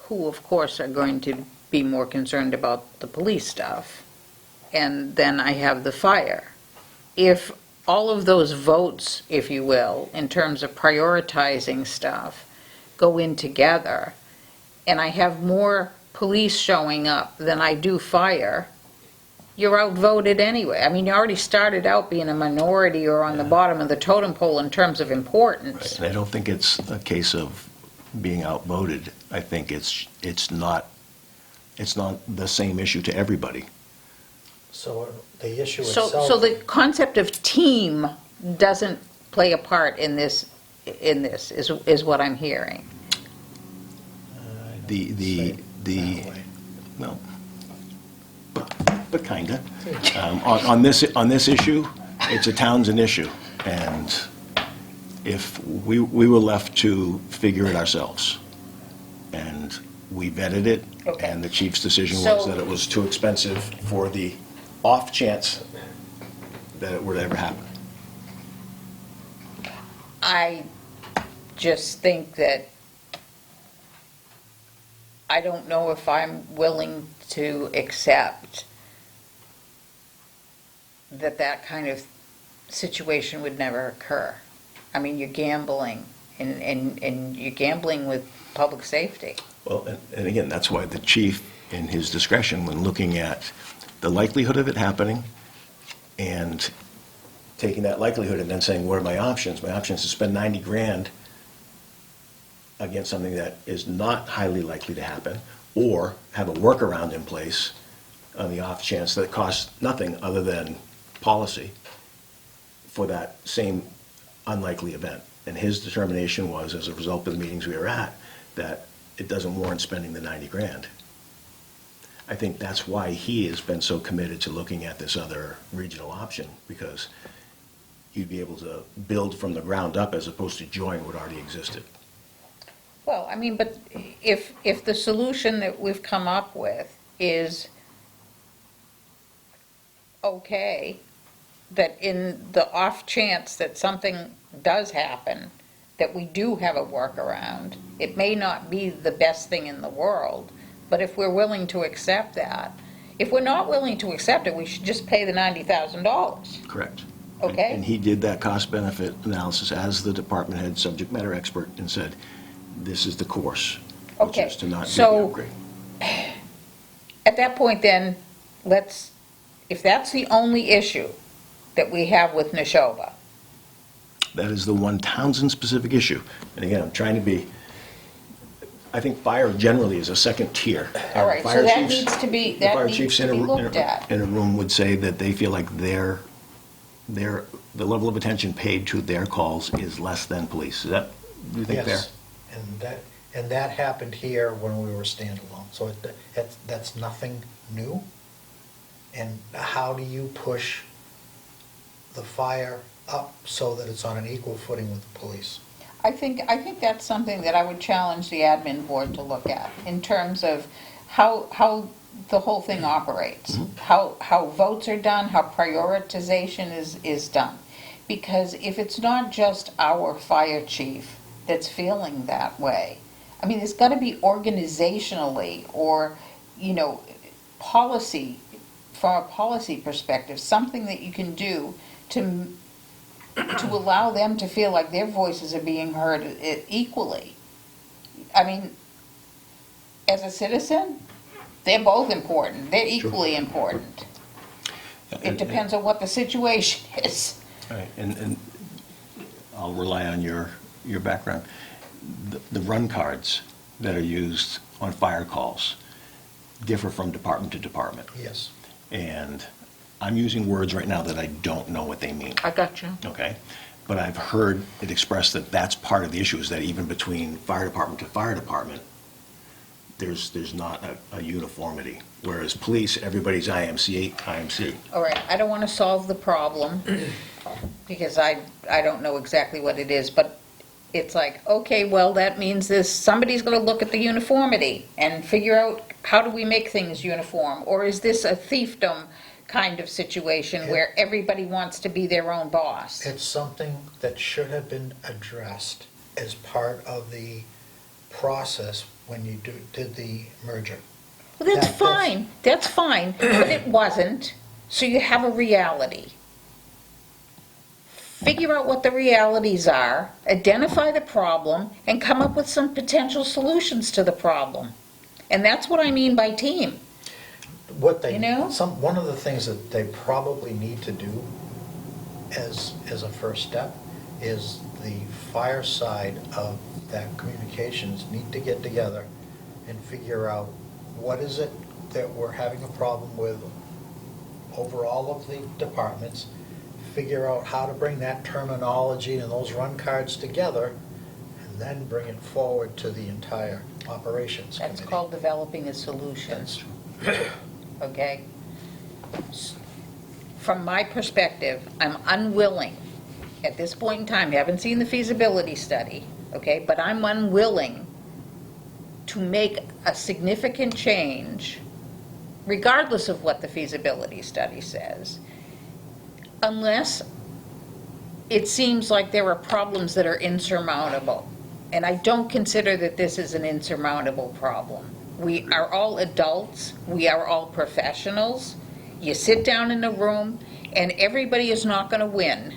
who of course are going to be more concerned about the police stuff, and then I have the fire. If all of those votes, if you will, in terms of prioritizing stuff, go in together, and I have more police showing up than I do fire, you're outvoted anyway. I mean, you already started out being a minority or on the bottom of the totem pole in terms of importance. And I don't think it's a case of being outvoted. I think it's not It's not the same issue to everybody. So the issue So itself, the concept of team doesn't play a part in this, is what I'm hearing. The well, but kinda. On this issue, it's a Townsend issue, and if we were left to figure it ourselves, and we vetted it, Okay. and the chief's decision was So- that it was too expensive for the off chance that it were to ever happen. I just think that I don't know if I'm willing to accept that kind of situation would never occur. I mean, you're gambling, and you're gambling with public safety. Well, and again, that's why the chief, in his discretion, when looking at the likelihood of it happening and taking that likelihood and then saying, what are my options? My option is to spend 90 grand against something that is not highly likely to happen, or have a workaround in place on the off chance that it costs nothing other than policy for that same unlikely event. And his determination was, as a result of the meetings we were at, that it doesn't warrant spending the 90 grand. I think that's why he has been so committed to looking at this other regional option, because you'd be able to build from the ground up as opposed to join what already existed. Well, I mean, but if the solution that we've come up with is okay, that in the off chance that something does happen, that we do have a workaround, it may not be the best thing in the world, but if we're willing to accept that, if we're not willing to accept it, we should just pay the $90,000. Correct. Okay. And he did that cost-benefit analysis as the department head, subject matter expert, and said, this is the course, which Okay, is to not do the so- upgrade. At that point then, if that's the only issue that we have with Neshoba, That is the one Townsend-specific issue. And again, I'm trying to be, I think fire generally is a second tier. all right, so Fire that chiefs- needs to be, the that fire needs chiefs to in a be ro- looked at. in a room would say that they feel like the level of attention paid to their calls is less than police. Is that, do you think fair? yes, and that happened here when we were standalone, so that's nothing new. And how do you push the fire up so that it's on an equal footing with the police? I think that's something that I would challenge the admin board to look at, in terms of how the whole thing operates, how votes are done, how prioritization is done. Because if it's not just our fire chief that's feeling that way, I mean, it's gotta be organizationally, or, policy, from a policy perspective, something that you can do to allow them to feel like their voices are being heard equally. I mean, as a citizen, they're both important. They're equally important. It depends on what the situation is. All right, and I'll rely on your background. The run cards that are used on fire calls differ from department to department. Yes. And I'm using words right now that I don't know what they mean. I got you. Okay? But I've heard it expressed that that's part of the issue, is that even between fire department to fire department, there's not a uniformity. Whereas police, everybody's IMC. All right, I don't want to solve the problem, because I don't know exactly what it is, but it's like, okay, well, that means somebody's going to look at the uniformity and figure out, how do we make things uniform? Or is this a fiefdom kind of situation where everybody wants to be their own boss? It's something that should have been addressed as part of the process when you did the merger. Well, that's That's- fine, but it wasn't, so you have a reality. Figure out what the realities are, identify the problem, and come up with some potential solutions to the problem. And that's what I mean by team. What they, You know? one of the things that they probably need to do as a first step is the fire side of that communications need to get together and figure out what is it that we're having a problem with over all of the departments, figure out how to bring that terminology and those run cards together, and then bring it forward to the entire operations committee. That's called developing a solution. Okay? From my perspective, I'm unwilling, at this point in time, you haven't seen the feasibility study, okay, but I'm unwilling to make a significant change, regardless of what the feasibility study says, unless it seems like there are problems that are insurmountable. And I don't consider that this is an insurmountable problem. We are all adults, we are all professionals. You sit down in a room, and everybody is not going to win.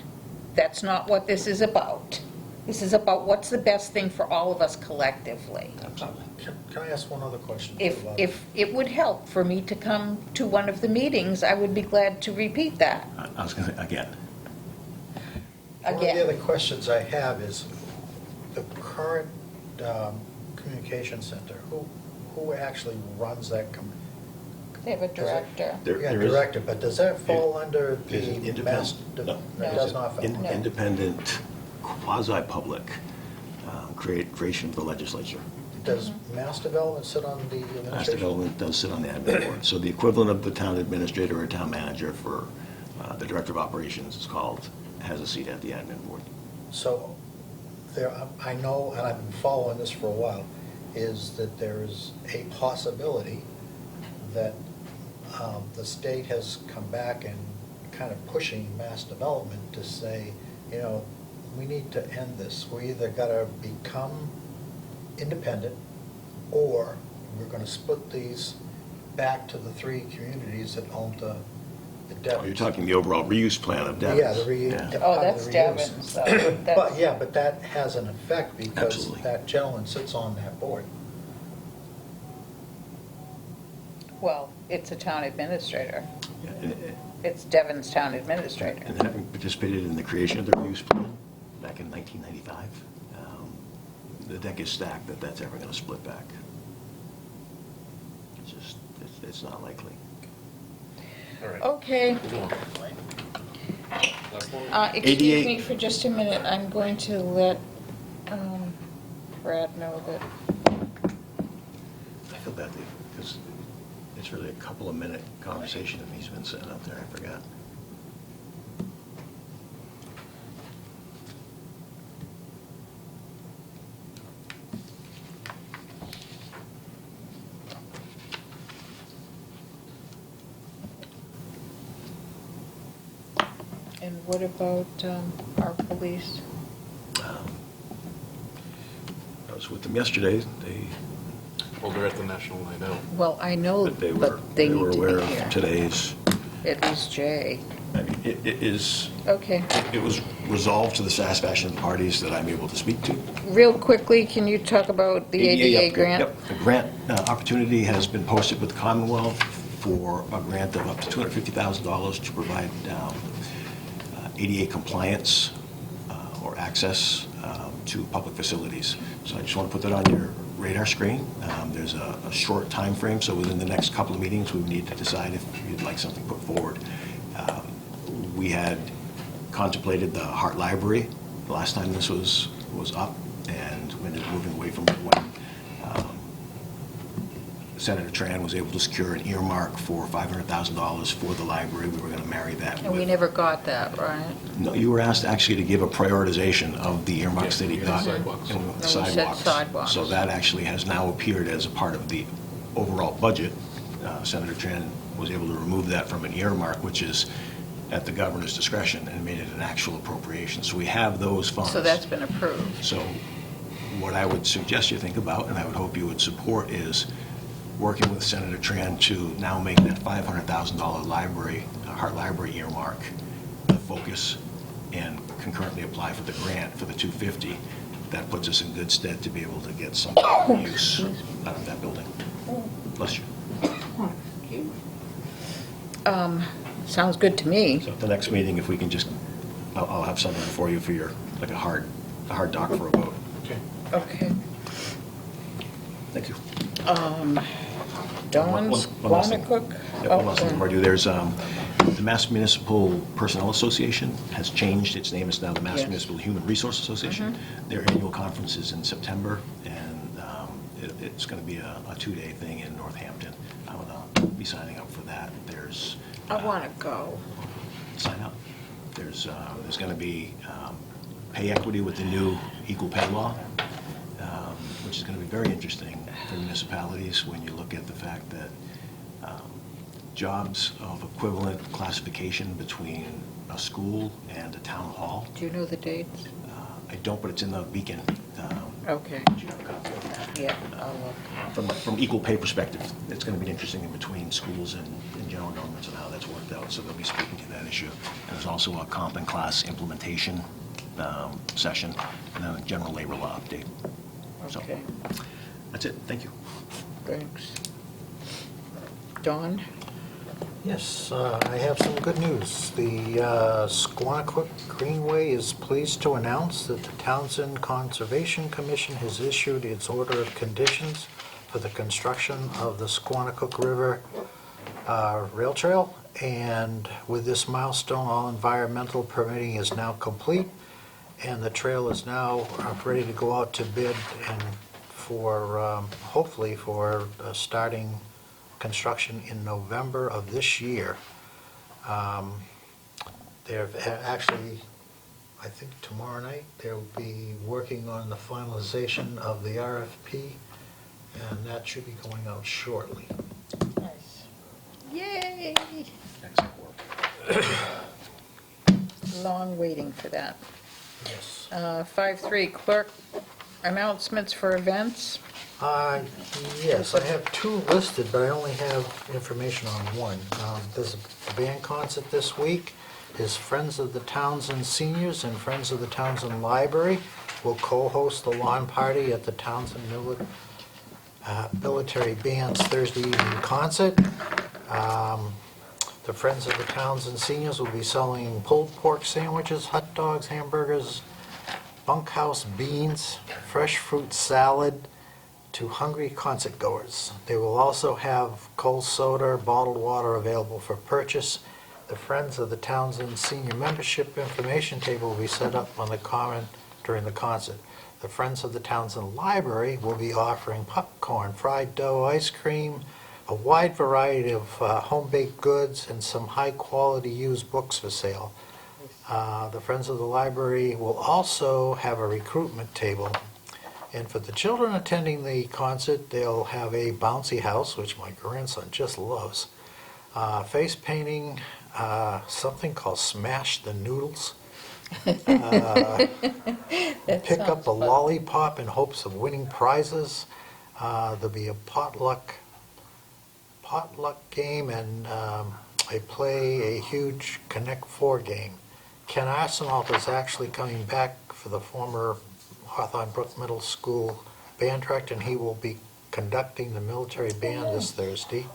That's not what this is about. This is about what's the best thing for all of us collectively. Can I ask one other question? If it would help for me to come to one of the meetings, I would be glad to repeat that. I was going to say, again, One of Again. the other questions I have is, the current communication center, who actually runs that? They have a director. there Yeah, there is director, but does that fall under there's an the independent, mass? no, It there's does an not fall. No. independent, quasi-public creation of the legislature. Does mass development sit on the Mass administration? Development does sit on the admin board. So the equivalent of the town administrator or town manager for the director of operations is called, has a seat at the admin board. So there, I know, and I've been following this for a while, is that there is a possibility that the state has come back and kind of pushing mass development to say, you know, we need to end this. We either got to become independent, or we're going to split these back to the three communities that own the Devons. Oh, you're talking the overall reuse plan of Devon's. Yeah, the Yeah. Oh, that's Devon's, though. But, That's- yeah, but that has an effect because Absolutely. that gentleman sits on that board. Well, it's a town administrator. Yeah, It's Devon's town administrator. And having participated in the creation of the reuse plan back in 1995, the deck is stacked that that's ever going to split back. It's just, it's not likely. All right. Okay. Moving on. Last one? Excuse 88. me for just a minute. I'm going to let Brad know that, I feel badly, because it's really a couple of minute conversation if he's been sitting up there, I forgot. and what about our police? I was with them yesterday, Well, they're at the National Night Out. Well, I know, but they were but they were need to aware be here. of today's, At least Jay. I mean, it is, Okay. it was resolved to the satisfaction of the parties that I'm able to speak to. Real quickly, can you talk about the ADA Yep, grant? Yep, the grant opportunity has been posted with the Commonwealth for a grant of up to $250,000 to provide ADA compliance or access to public facilities. So I just want to put that on your radar screen. There's a short time frame, so within the next couple of meetings, we need to decide if you'd like something put forward. We had contemplated the Hart Library the last time this was up, and we ended up moving away from it when Senator Tran was able to secure an earmark for $500,000 for the library. We were going to marry that with... And we never got that, right? No, you were asked actually to give a prioritization of the earmarks that he Yeah, got. sidewalks. And we said sidewalks. So that actually has now appeared as a part of the overall budget. Senator Tran was able to remove that from an earmark, which is at the governor's discretion, and made it an actual appropriation. So we have those funds. So that's been approved. So what I would suggest you think about, and I would hope you would support, is working with Senator Tran to now make that $500,000 library, Hart Library earmark, the focus, and concurrently apply for the grant for the $250. That puts us in good stead to be able to get some use out of that building. Bless you. Sounds good to me. So at the next meeting, if we can just, I'll have something for you for your, like a hard doc for a vote. Okay. Okay. Thank you. Dawn's One last thing. Quanticook? Yeah, one last thing before I do. There's, the Mass Municipal Personnel Association has changed. Its name is now the Mass Yes. Municipal Human Resource Association. Their annual conference is in September, and it's going to be a 2-day thing in Northampton. I will be signing up for that. There's... I want to go. Sign up. There's going to be pay equity with the new equal pay law, which is going to be very interesting for municipalities when you look at the fact that jobs of equivalent classification between a school and a town hall. Do you know the dates? I don't, but it's in the Beacon. Okay. Do you have a copy of that? Yeah, I'll look. From equal pay perspective, it's going to be interesting in between schools and general governments and how that's worked out, so they'll be speaking to that issue. And there's also a comp and class implementation session, and then a general labor law update. So, Okay, that's it, thank you. thanks. Dawn? Yes, I have some good news. The Squanicook Greenway is pleased to announce that the Townsend Conservation Commission has issued its order of conditions for the construction of the Squanicook River Rail Trail. And with this milestone, all environmental permitting is now complete, and the trail is now ready to go out to bid and for, hopefully for starting construction in November of this year. They're actually, I think tomorrow night, they'll be working on the finalization of the RFP, and that should be going out shortly. Nice. Yay! Excellent work. Long waiting for that. Yes. 5.3, clerk announcements for events. Yes, I have 2 listed, but I only have information on one. There's a band concert this week. His Friends of the Townsend Seniors and Friends of the Townsend Library will co-host the lawn party at the Townsend Military Band's Thursday evening concert. The Friends of the Townsend Seniors will be selling pulled pork sandwiches, hot dogs, hamburgers, bunkhouse beans, fresh fruit salad to hungry concert goers. They will also have cold soda, bottled water available for purchase. The Friends of the Townsend Senior Membership Information Table will be set up on the common during the concert. The Friends of the Townsend Library will be offering popcorn, fried dough, ice cream, a wide variety of home-baked goods, and some high-quality used books for sale. The Friends of the Library will also have a recruitment table. And for the children attending the concert, they'll have a bouncy house, which my grandson just loves, face painting, something called Smash the Noodles, pick up a lollipop in hopes of winning prizes. There'll be a potluck game, and I play a huge Connect 4 game. Ken Arsenault is actually coming back for the former Hawthorne Brook Middle School band director, and he will be conducting the military band this Thursday.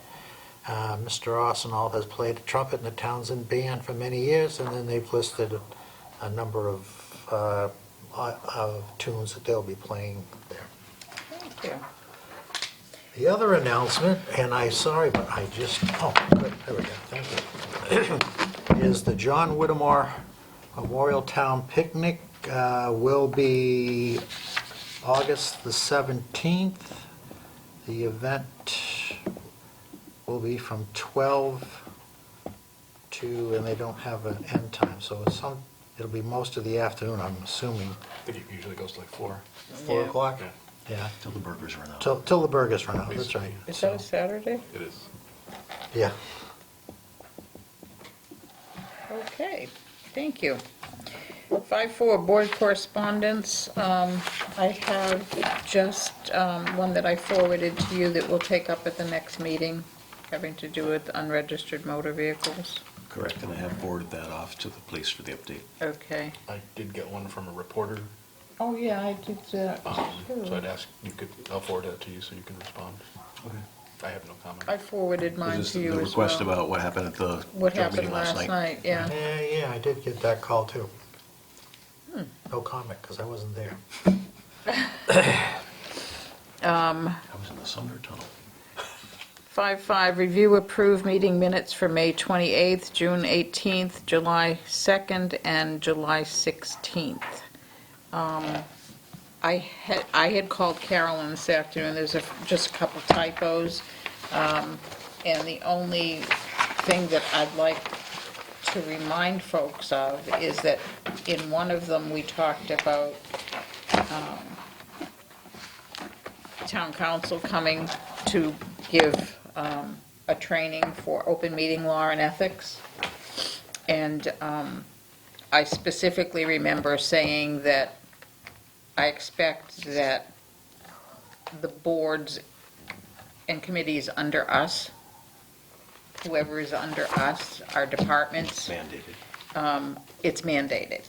Mr. Arsenault has played the trumpet in the Townsend band for many years, and then they've listed a number of tunes that they'll be playing there. Thank you. The other announcement, and I'm sorry, but I just, oh, good, there we go, thank you, is the John Whittemore Memorial Town Picnic will be August the 17th. The event will be from 12 to, and they don't have an end time, so it'll be most of the afternoon, I'm assuming. I think it usually goes to like 4. 4 o'clock? Yeah. Yeah, Till the burgers run out. till the burgers run out, that's right. Is that a Saturday? It is. Yeah. Okay, thank you. 5.4, board correspondence. I have just one that I forwarded to you that we'll take up at the next meeting, having to do with unregistered motor vehicles. Correct, and I have forwarded that off to the police for the update. Okay. I did get one from a reporter, Oh, yeah, I did that so I'd too. ask, I'll forward that to you so you can respond. Okay. I have no comment. I forwarded mine Is to this you the as request well. about what happened at the What joint happened meeting last last night? night, yeah. Yeah, I did get that call too. No comment, because I wasn't there. I was in the Sumner Tunnel. 5.5, review approve meeting minutes for May 28th, June 18th, July 2nd, and July 16th. I had called Carolyn this afternoon, there's just a couple typos, and the only thing that I'd like to remind folks of is that in one of them, we talked about town council coming to give a training for open meeting law and ethics. And I specifically remember saying that I expect that the boards and committees under us, whoever is under us, our departments, Mandated. it's mandated,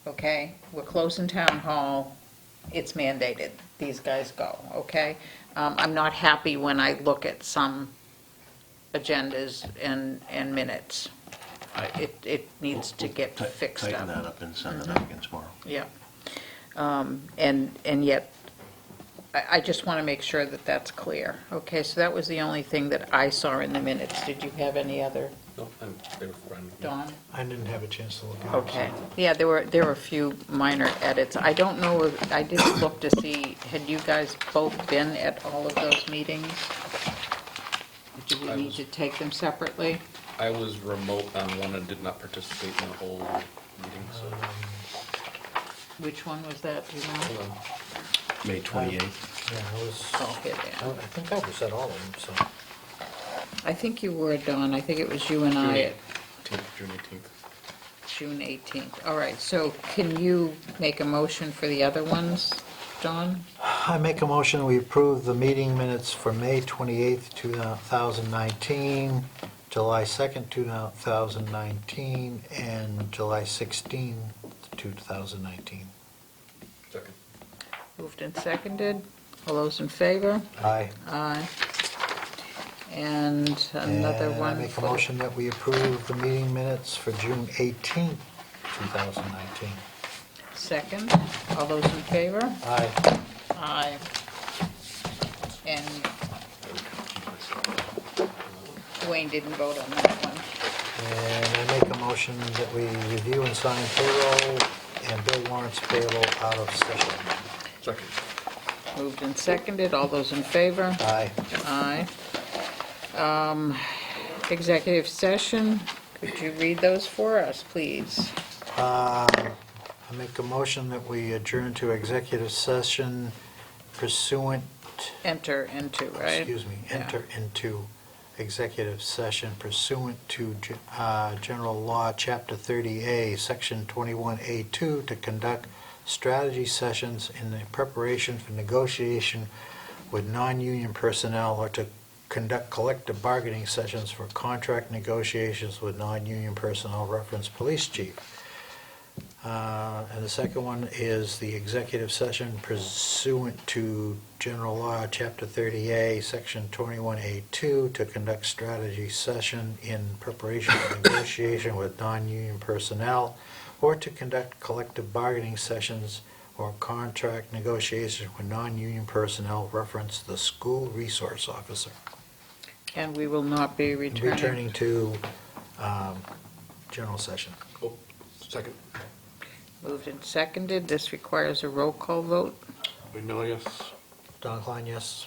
okay? We're closing town hall, it's mandated, these guys go, okay? I'm not happy when I look at some agendas and minutes. It needs to get fixed up. Tighten that up and send it up again tomorrow. Yeah. And yet, I just want to make sure that that's clear. Okay, so that was the only thing that I saw in the minutes. Did you have any other, No, they were fine. Dawn? I didn't have a chance to look at it. Okay, yeah, there were a few minor edits. I don't know, I didn't look to see, had you guys both been at all of those meetings? Do we need to take them separately? I was remote on one and did not participate in the whole meeting, so. Which one was that, do you know? Hold on. May 28th. Yeah, I was, Oh, here they are. I think I was at all of them, so. I think you were, Dawn, I think it was you and I at June 18th. June 18th. All right, so can you make a motion for the other ones, Dawn? I make a motion, we approve the meeting minutes for May 28th, 2019, July 2nd, 2019, and July 16th, 2019. Second. Moved and seconded. All those in favor? Aye. Aye. And another And one. I make a for- motion that we approve the meeting minutes for June 18th, 2019. Second. All those in favor? Aye. Aye. And Wayne didn't vote on that one. And I make a motion that we review and sign payroll and bill warrants payable out of session. Second. Moved and seconded. All those in favor? Aye. Aye. Executive session. Could you read those for us, please? I make a motion that we adjourn to executive session pursuant, Enter into, right? excuse me, Yeah. enter into executive session pursuant to General Law, Chapter 30A, Section 21A2, to conduct strategy sessions in the preparation for negotiation with non-union personnel or to conduct collective bargaining sessions for contract negotiations with non-union personnel, reference police chief. And the second one is the executive session pursuant to General Law, Chapter 30A, Section 21A2, to conduct strategy session in preparation for negotiation with non-union personnel, or to conduct collective bargaining sessions or contract negotiations with non-union personnel, reference the school resource officer. And we will not be returning. Returning to general session. Oh, second. Moved and seconded. This requires a roll call vote. Wait, no, yes. Don Klein, yes?